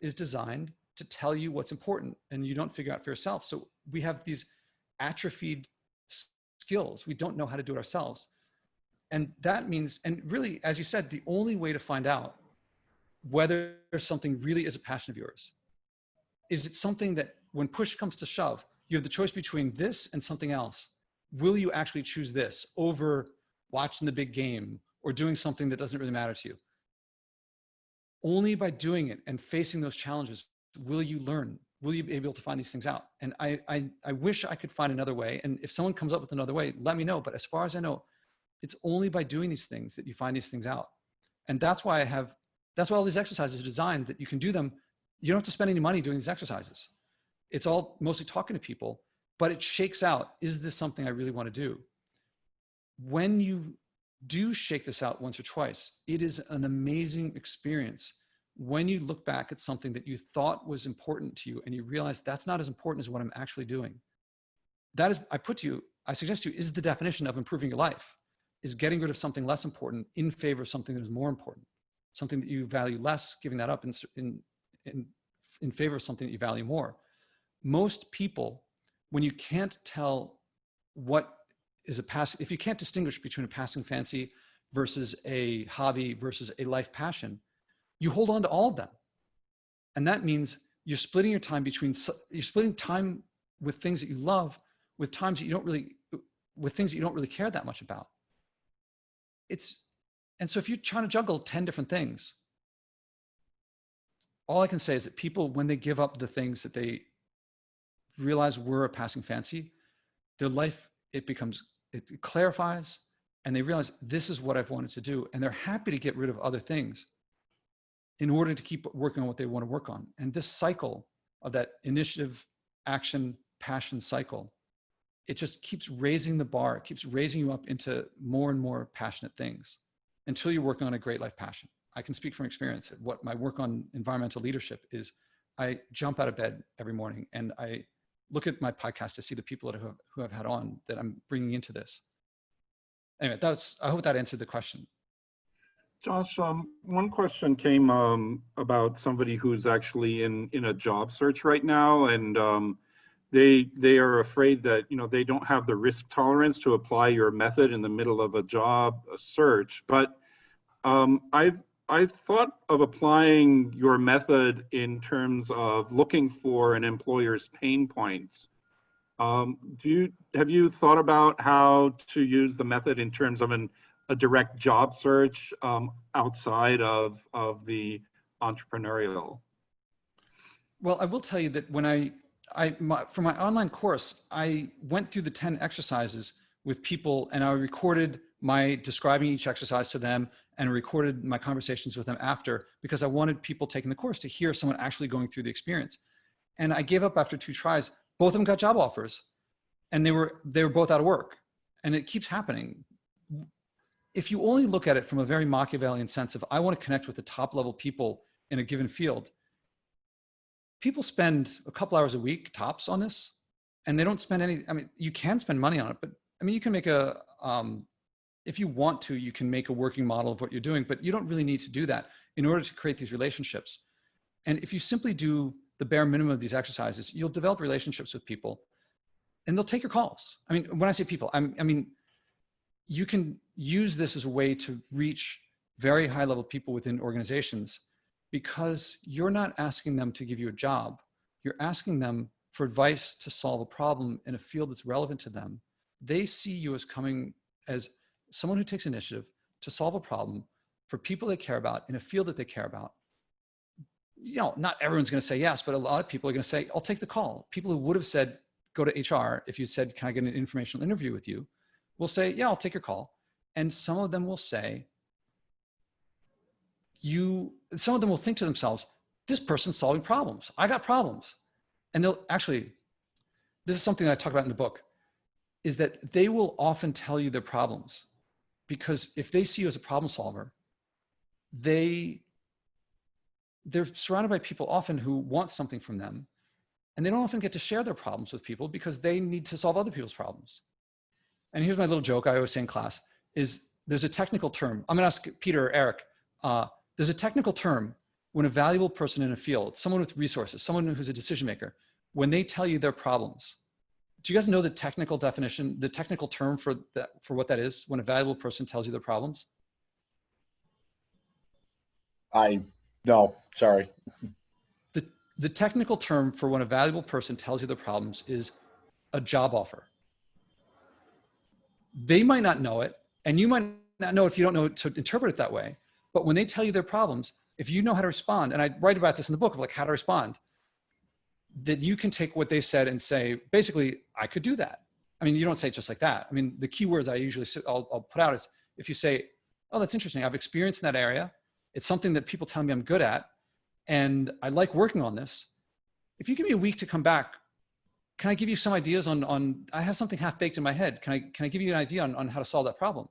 is designed to tell you what's important, and you don't figure out for yourself. So we have these atrophied skills. We don't know how to do it ourselves. And that means, and really, as you said, the only way to find out whether something really is a passion of yours is it something that when push comes to shove, you have the choice between this and something else. Will you actually choose this over watching the big game or doing something that doesn't really matter to you? Only by doing it and facing those challenges will you learn, will you be able to find these things out. And I wish I could find another way. And if someone comes up with another way, let me know. But as far as I know, it's only by doing these things that you find these things out. And that's why all these exercises are designed, that you can do them. You don't have to spend any money doing these exercises. It's all mostly talking to people, but it shakes out, is this something I really want to do? When you do shake this out once or twice, it is an amazing experience. When you look back at something that you thought was important to you and you realize that's not as important as what I'm actually doing. That is, I suggest to you, is the definition of improving your life, is getting rid of something less important in favor of something that is more important, something that you value less, giving that up in favor of something that you value more. Most people, when you can't tell what is if you can't distinguish between a passing fancy versus a hobby versus a life passion, you hold on to all of them. And that means you're splitting your time you're splitting time with things that you love with times that you don't really, with things that you don't really care that much about. And so if you're trying to juggle 10 different things, all I can say is that people, when they give up the things that they realize were a passing fancy, their life, it clarifies, and they realize this is what I've wanted to do. And they're happy to get rid of other things in order to keep working on what they want to work on. And this cycle of that initiative, action, passion cycle, it just keeps raising the bar. It keeps raising you up into more and more passionate things until you're working on a great life passion. I can speak from experience. What my work on environmental leadership is, I jump out of bed every morning and I look at my podcast to see the people who I've had on that I'm bringing into this. Anyway, I hope that answered the question. Josh, one question came about somebody who's actually in a job search right now, and they are afraid that they don't have the risk tolerance to apply your method in the middle of a job search. But I've thought of applying your method in terms of looking for an employer's pain points. Have you thought about how to use the method in terms of a direct job search outside of the entrepreneurial? Well, I will tell you that when for my online course, I went through the 10 exercises with people, and I recorded my describing each exercise to them and recorded my conversations with them after, because I wanted people taking the course to hear someone actually going through the experience. And I gave up after 2 tries. Both of them got job offers, and they were both out of work. And it keeps happening. If you only look at it from a very Machiavellian sense of, I want to connect with the top level people in a given field, people spend a couple hours a week tops on this, and they don't spend any. I mean, you can spend money on it, but I mean, you can make if you want to, you can make a working model of what you're doing, but you don't really need to do that in order to create these relationships. And if you simply do the bare minimum of these exercises, you'll develop relationships with people, and they'll take your calls. I mean, when I say people, I mean, you can use this as a way to reach very high level people within organizations, because you're not asking them to give you a job. You're asking them for advice to solve a problem in a field that's relevant to them. They see you as coming as someone who takes initiative to solve a problem for people they care about in a field that they care about. Not everyone's going to say yes, but a lot of people are going to say, I'll take the call. People who would have said, go to HR, if you said, can I get an informational interview with you, will say, yeah, I'll take your call. And some of them will say, some of them will think to themselves, this person's solving problems. I got problems. And they'll actually, this is something that I talk about in the book, is that they will often tell you their problems, because if they see you as a problem solver, they're surrounded by people often who want something from them, and they don't often get to share their problems with people because they need to solve other people's problems. And here's my little joke I always say in class is, there's a technical term. I'm gonna ask Peter or Eric, there's a technical term when a valuable person in a field, someone with resources, someone who's a decision maker, when they tell you their problems. Do you guys know the technical definition, the technical term for what that is, when a valuable person tells you their problems? No, sorry. The technical term for when a valuable person tells you their problems is a job offer. They might not know it, and you might not know if you don't know to interpret it that way, but when they tell you their problems, if you know how to respond, and I write about this in the book of like how to respond, that you can take what they said and say, basically, I could do that. I mean, you don't say it just like that. I mean, the key words I usually I'll put out is, if you say, oh, that's interesting, I've experienced in that area, it's something that people tell me I'm good at, and I like working on this. If you give me a week to come back, can I give you some ideas on I have something half baked in my head. Can I give you an idea on how to solve that problem?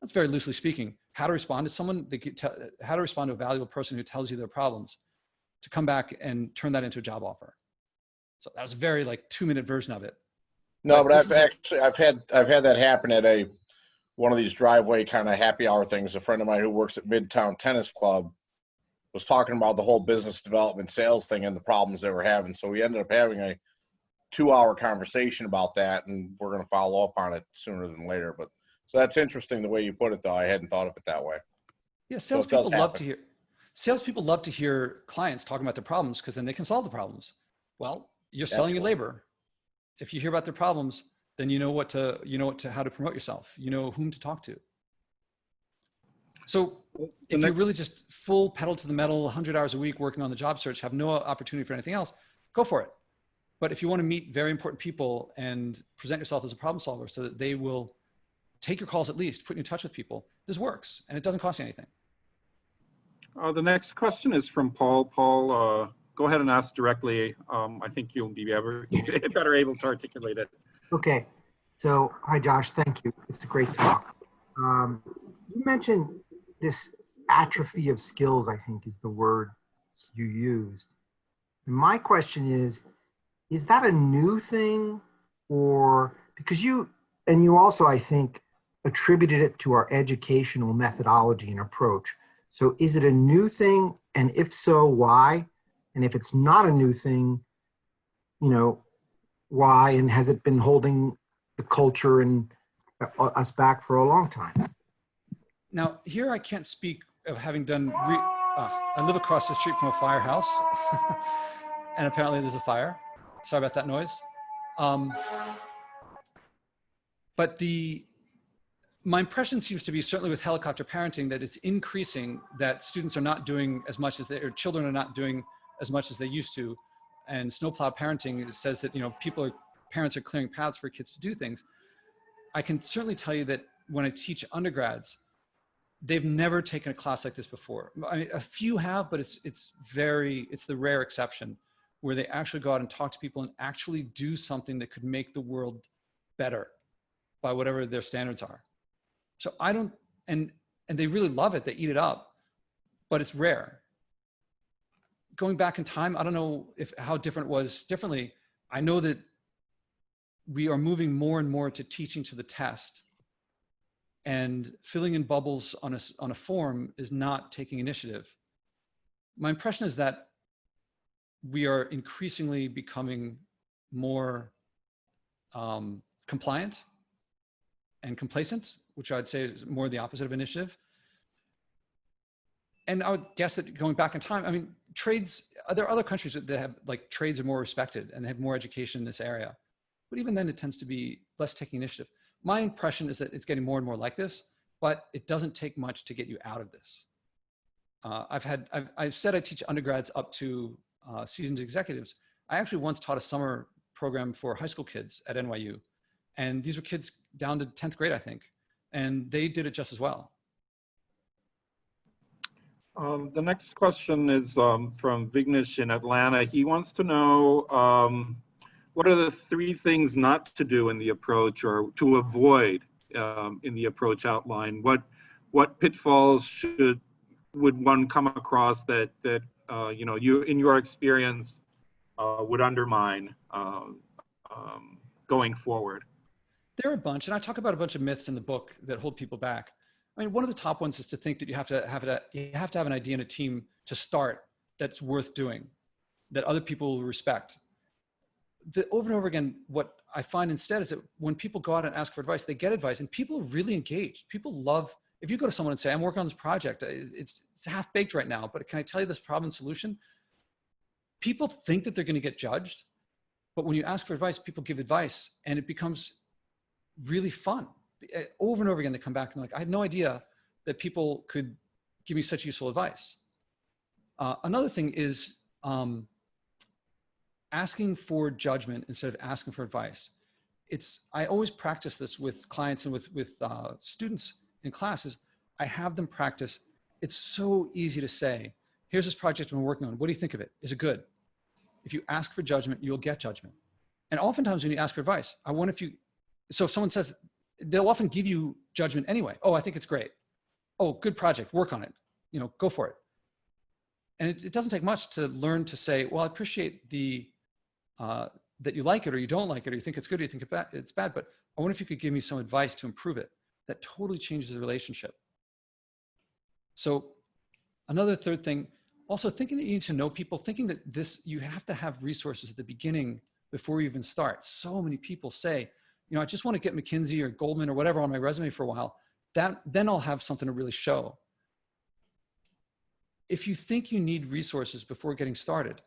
That's very loosely speaking. How to respond to someone, how to respond to a valuable person who tells you their problems, to come back and turn that into a job offer. So that was a very 2-minute version of it. No, but I've had that happen at one of these driveway kind of happy hour things. A friend of mine who works at Midtown Tennis Club was talking about the whole business development sales thing and the problems they were having. So we ended up having a 2-hour conversation about that, and we're going to follow up on it sooner than later. But so that's interesting the way you put it, though. I hadn't thought of it that way. Yeah, salespeople love to hear. salespeople love to hear clients talking about their problems because then they can solve the problems. Well, you're selling your labor. If you hear about their problems, then you know how to promote yourself. You know whom to talk to. So if you're really just full pedal to the metal, 100 hours a week working on the job search, have no opportunity for anything else, go for it. But if you want to meet very important people and present yourself as a problem solver so that they will take your calls, at least put you in touch with people, this works and it doesn't cost you anything. The next question is from Paul. Paul, go ahead and ask directly. I think you'll be better able to articulate it. Okay. So, hi, Josh. Thank you. It's a great talk. You mentioned this atrophy of skills, I think is the word you used. And my question is that a new thing? Or because you also, I think, attributed it to our educational methodology and approach. So is it a new thing? And if so, why? And if it's not a new thing, why? And has it been holding the culture and us back for a long time? Now, here I can't speak of having done, I live across the street from a firehouse, and apparently there's a fire. Sorry about that noise. But my impression seems to be, certainly with helicopter parenting, that it's increasing, that students are not doing as much as or children are not doing as much as they used to. And snowplow parenting says that, parents are clearing paths for kids to do things. I can certainly tell you that when I teach undergrads, they've never taken a class like this before. I mean, a few have, but it's the rare exception where they actually go out and talk to people and actually do something that could make the world better by whatever their standards are. So and they really love it. They eat it up, but it's rare. Going back in time, I don't know how different it was differently. I know that we are moving more and more to teaching to the test, and filling in bubbles on a form is not taking initiative. My impression is that we are increasingly becoming more compliant and complacent, which I'd say is more the opposite of initiative. And I would guess that going back in time, I mean, trades, there are other countries that have, like, trades are more respected and they have more education in this area. But even then it tends to be less taking initiative. My impression is that it's getting more and more like this, but it doesn't take much to get you out of this. I've said I teach undergrads up to seasoned executives. I actually once taught a summer program for high school kids at NYU. And these were kids down to 10th grade, I think. And they did it just as well. The next question is from Vignesh in Atlanta. He wants to know, what are the 3 things not to do in the approach or to avoid in the approach outline? What pitfalls would one come across that you, in your experience, would undermine going forward? There are a bunch, and I talk about a bunch of myths in the book that hold people back. I mean, one of the top ones is to think that you have to have an idea in a team to start that's worth doing, that other people will respect. Over and over again, what I find instead is that when people go out and ask for advice, they get advice, and people are really engaged. People love, if you go to someone and say, I'm working on this project, it's half baked right now, but can I tell you this problem and solution? People think that they're going to get judged, but when you ask for advice, people give advice, and it becomes really fun. Over and over again, they come back and they're like, I had no idea that people could give me such useful advice. Another thing is asking for judgment instead of asking for advice. I always practice this with clients and with students in classes. I have them practice. It's so easy to say, here's this project I'm working on. What do you think of it? Is it good? If you ask for judgment, you'll get judgment. And oftentimes when you ask for advice, so if someone says, they'll often give you judgment anyway. Oh, I think it's great. Oh, good project, work on it. Go for it. And it doesn't take much to learn to say, well, I appreciate that you like it or you don't like it, or you think it's good or you think it's bad, but I wonder if you could give me some advice to improve it. That totally changes the relationship. So another third thing, also thinking that you need to know people, thinking that you have to have resources at the beginning before you even start. So many people say, I just want to get McKinsey or Goldman or whatever on my resume for a while. Then I'll have something to really show. if you think you need resources before getting started,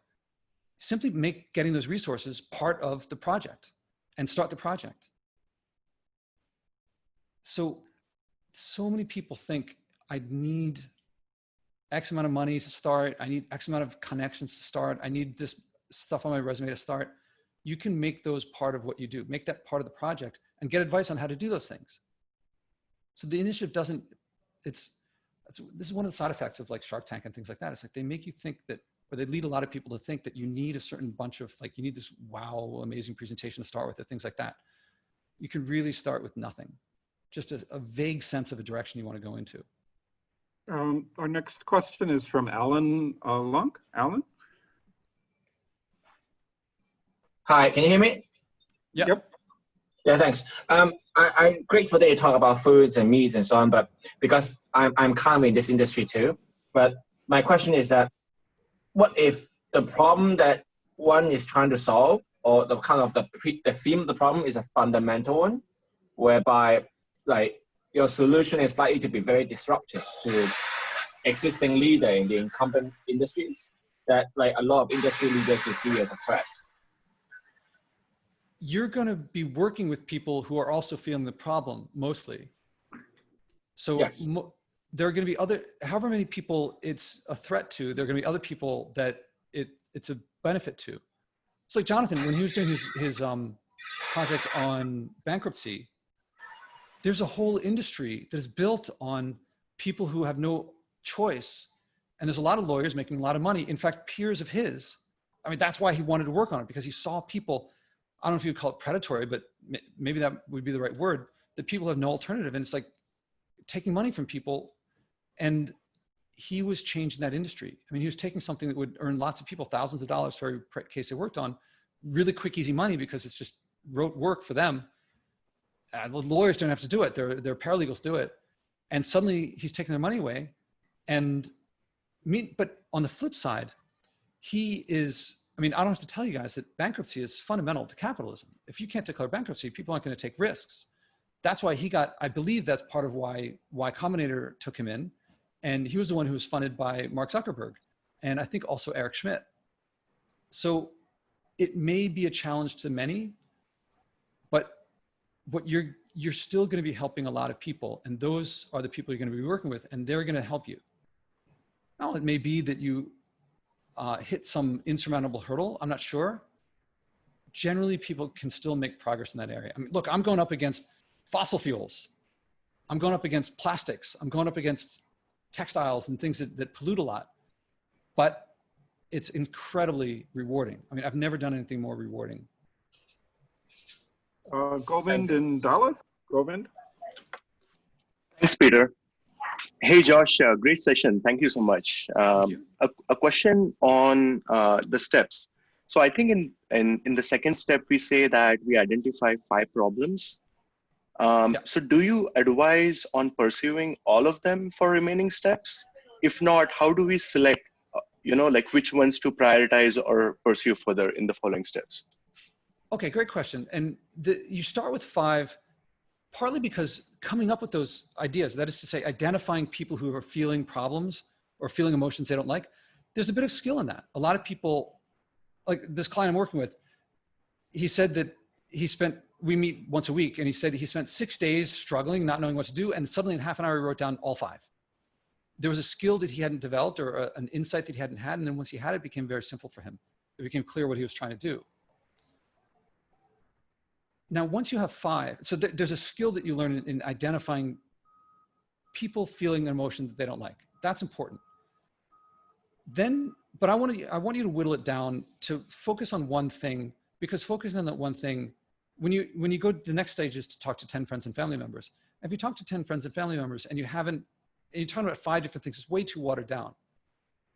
simply make getting those resources part of the project and start the project. So many people think I need X amount of money to start. I need X amount of connections to start. I need this stuff on my resume to start. You can make those part of what you do. Make that part of the project and get advice on how to do those things. So the initiative doesn't, this is one of the side effects of like Shark Tank and things like that. It's like they make you think that, or they lead a lot of people to think that you need a certain bunch of, like, you need this wow, amazing presentation to start with, or things like that. You can really start with nothing. Just a vague sense of a direction you want to go into. Our next question is from Alan Lunk. Alan? Hi, can you hear me? Yep. Yeah, thanks. I'm grateful that you talk about foods and meats and so on, but because I'm currently in this industry too. But my question is that, what if the problem that one is trying to solve, or the kind of the theme of the problem, is a fundamental one, whereby like your solution is likely to be very disruptive to existing leader in the incumbent industries that like a lot of industry leaders will see as a threat? You're going to be working with people who are also feeling the problem mostly. So yes. There are going to be other, however many people it's a threat to, there are going to be other people that it's a benefit to. It's like Jonathan, when he was doing his project on bankruptcy, there's a whole industry that is built on people who have no choice. And there's a lot of lawyers making a lot of money. In fact, peers of his, I mean, that's why he wanted to work on it, because he saw people, I don't know if you'd call it predatory, but maybe that would be the right word, that people have no alternative. And it's like taking money from people. And he was changing that industry. I mean, he was taking something that would earn lots of people thousands of dollars for every case they worked on, really quick, easy money, because it's just rote work for them. The lawyers don't have to do it. Their paralegals do it. And suddenly he's taking their money away. But on the flip side, he is, I mean, I don't have to tell you guys that bankruptcy is fundamental to capitalism. If you can't declare bankruptcy, people aren't going to take risks. That's why he got, I believe that's part of why Y Combinator took him in. And he was the one who was funded by Mark Zuckerberg, and I think also Eric Schmidt. So it may be a challenge to many, but you're still going to be helping a lot of people, and those are the people you're going to be working with, and they're going to help you. Now, it may be that you hit some insurmountable hurdle. I'm not sure. Generally, people can still make progress in that area. I mean, look, I'm going up against fossil fuels. I'm going up against plastics. I'm going up against textiles and things that pollute a lot, but it's incredibly rewarding. I mean, I've never done anything more rewarding. Govind in Dallas. Govind. Thanks, Peter. Hey, Josh, great session. Thank you so much. Thank you. A question on the steps. So I think in the second step, we say that we identify 5 problems. So do you advise on pursuing all of them for remaining steps? If not, how do we select, like which ones to prioritize or pursue further in the following steps? Okay, great question. And you start with 5, partly because coming up with those ideas, that is to say, identifying people who are feeling problems or feeling emotions they don't like, there's a bit of skill in that. A lot of people, like this client I'm working with, he said that we meet once a week, and he said he spent 6 days struggling, not knowing what to do, and suddenly in half an hour he wrote down all 5. There was a skill that he hadn't developed, or an insight that he hadn't had, and then once he had it, it became very simple for him. It became clear what he was trying to do. Now, once you have 5, so there's a skill that you learn in identifying people feeling an emotion that they don't like. That's important. Then, but I want you to whittle it down to focus on one thing, because focusing on that one thing, when you go to the next stage is to talk to 10 friends and family members. If you talk to 10 friends and family members and you're talking about 5 different things, it's way too watered down.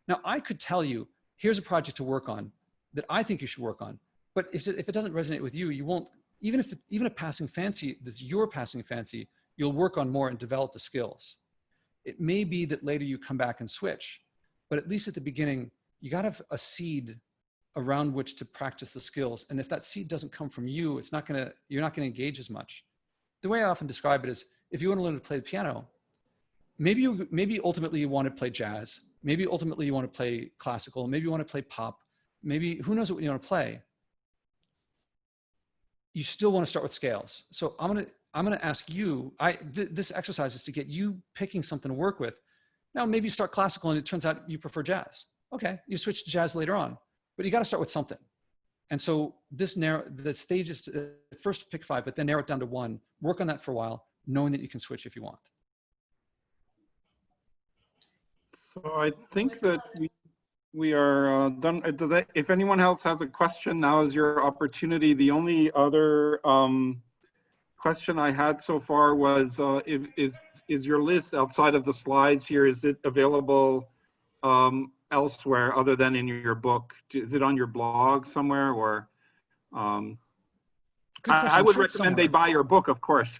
Now, I could tell you, here's a project to work on that I think you should work on. But if it doesn't resonate with you, you won't, even a passing fancy that's your passing fancy, you'll work on more and develop the skills. It may be that later you come back and switch, but at least at the beginning, you got to have a seed around which to practice the skills. And if that seed doesn't come from you, you're not gonna engage as much. The way I often describe it is, if you want to learn to play the piano, maybe ultimately you want to play jazz, Maybe ultimately you want to play classical, maybe you want to play pop, maybe who knows what you want to play. You still want to start with scales. So I'm gonna ask you, this exercise is to get you picking something to work with. Now maybe you start classical and it turns out you prefer jazz. Okay, you switch to jazz later on, but you got to start with something. And so the stage is to first pick 5, but then narrow it down to 1. Work on that for a while, knowing that you can switch if you want. So I think that we are done. If anyone else has a question, now is your opportunity. The only other question I had so far was, is your list outside of the slides here, is it available elsewhere other than in your book? Is it on your blog somewhere, or? I would recommend they buy your book, of course.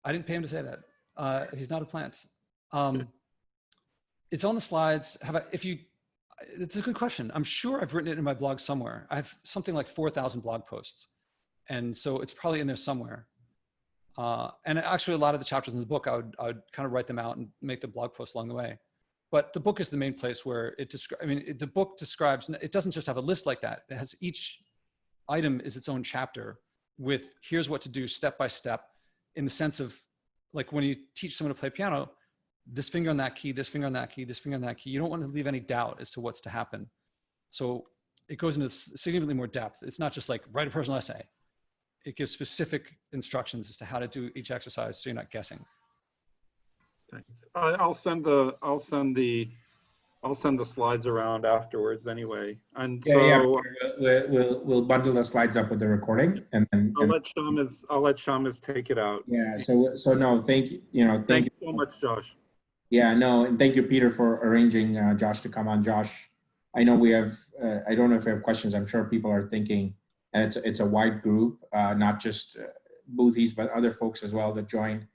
I didn't pay him to say that. He's not a plant. It's on the slides. It's a good question. I'm sure I've written it in my blog somewhere. I have something like 4,000 blog posts. And so it's probably in there somewhere. And actually a lot of the chapters in the book, I would kind of write them out and make the blog posts along the way. But the book is the main place where the book describes, it doesn't just have a list like that. It has each item is its own chapter with here's what to do step by step, in the sense of like when you teach someone to play piano, this finger on that key, this finger on that key, this finger on that key. You don't want to leave any doubt as to what's to happen. So it goes into significantly more depth. It's not just like write a personal essay. It gives specific instructions as to how to do each exercise so you're not guessing. Thanks. I'll send the slides around afterwards anyway. And so we'll bundle the slides up with the recording, and then I'll let Shamus take it out. Yeah. So no, thank you. Thank you so much, Josh. Yeah, no, and thank you, Peter, for arranging Josh to come on. Josh, I know we have. I don't know if we have questions. I'm sure people are thinking, and it's a wide group, not just boothies, but other folks as well that joined.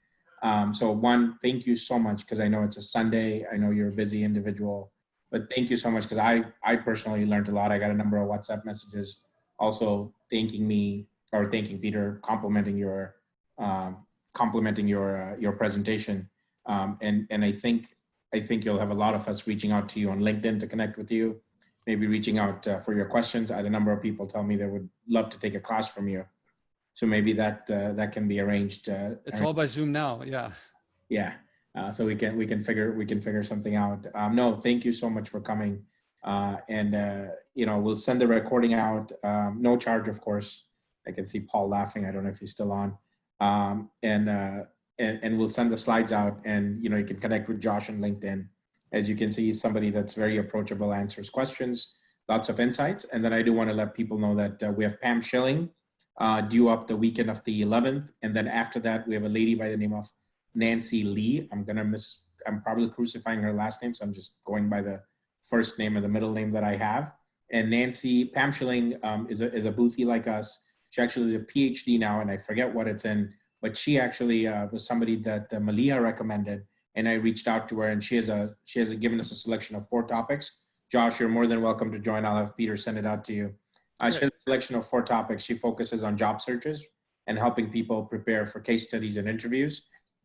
So one, thank you so much, because I know it's a Sunday. I know you're a busy individual, but thank you so much, because I personally learned a lot. I got a number of WhatsApp messages also thanking me, or thanking Peter, complimenting your presentation. And I think you'll have a lot of us reaching out to you on LinkedIn to connect with you, maybe reaching out for your questions. I had a number of people tell me they would love to take a class from you. So maybe that can be arranged. It's all by Zoom now. Yeah. Yeah. So we can figure something out. No, thank you so much for coming. We'll send the recording out. No charge, of course. I can see Paul laughing. I don't know if he's still on. And we'll send the slides out, and you can connect with Josh on LinkedIn. As you can see, he's somebody that's very approachable, answers questions, lots of insights. And then I do want to let people know that we have Pam Schilling due up the weekend of the 11th. And then after that, we have a lady by the name of Nancy Lee. I'm probably crucifying her last name, so I'm just going by the first name and the middle name that I have. And Pam Schilling is a boothie like us. She actually is a PhD now, and I forget what it's in, but she actually was somebody that Malia recommended, and I reached out to her, and she has given us a selection of 4 topics. Josh, you're more than welcome to join. I'll have Peter send it out to you. She has a selection of 4 topics. She focuses on job searches and helping people prepare for case studies and interviews.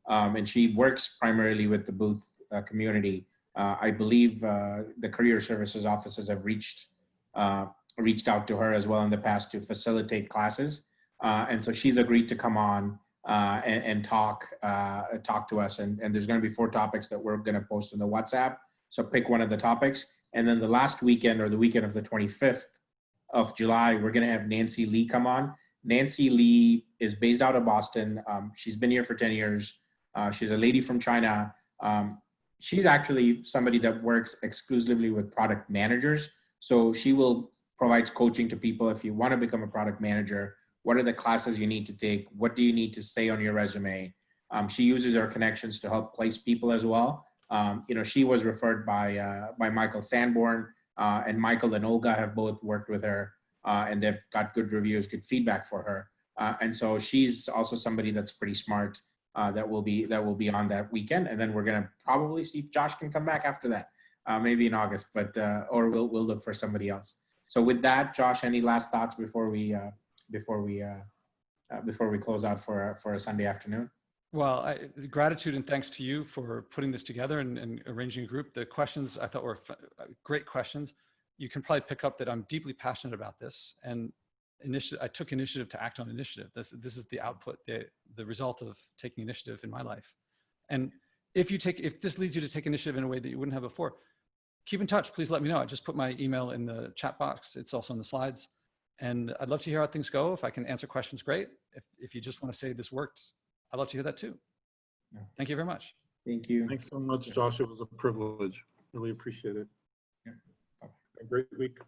And she works primarily with the booth community. I believe the career services offices have reached out to her as well in the past to facilitate classes. And so she's agreed to come on and talk to us. And there's going to be 4 topics that we're going to post in the WhatsApp. So pick one of the topics. And then the last weekend, or the weekend of the 25th of July, we're going to have Nancy Lee come on. Nancy Lee is based out of Boston. She's been here for 10 years. She's a lady from China. She's actually somebody that works exclusively with product managers. So she will provide coaching to people. If you want to become a product manager, what are the classes you need to take? What do you need to say on your resume? She uses her connections to help place people as well. She was referred by Michael Sanborn, and Michael and Olga have both worked with her, and they've got good reviews, good feedback for her. And so she's also somebody that's pretty smart, that will be on that weekend. And then we're gonna probably see if Josh can come back after that, maybe in August, but or we'll look for somebody else. So with that, Josh, any last thoughts before we close out for a Sunday afternoon? Well, gratitude and thanks to you for putting this together and arranging a group. The questions I thought were great questions. You can probably pick up that I'm deeply passionate about this, and I took initiative to act on initiative. This is the output, the result of taking initiative in my life. And if this leads you to take initiative in a way that you wouldn't have before, keep in touch. Please let me know. I just put my email in the chat box. It's also on the slides. And I'd love to hear how things go. If I can answer questions, great. If you just want to say this worked, I'd love to hear that too. Yeah. Thank you very much. Thank you. Thanks so much, Josh. It was a privilege. Really appreciate it. Yeah. Have a great week.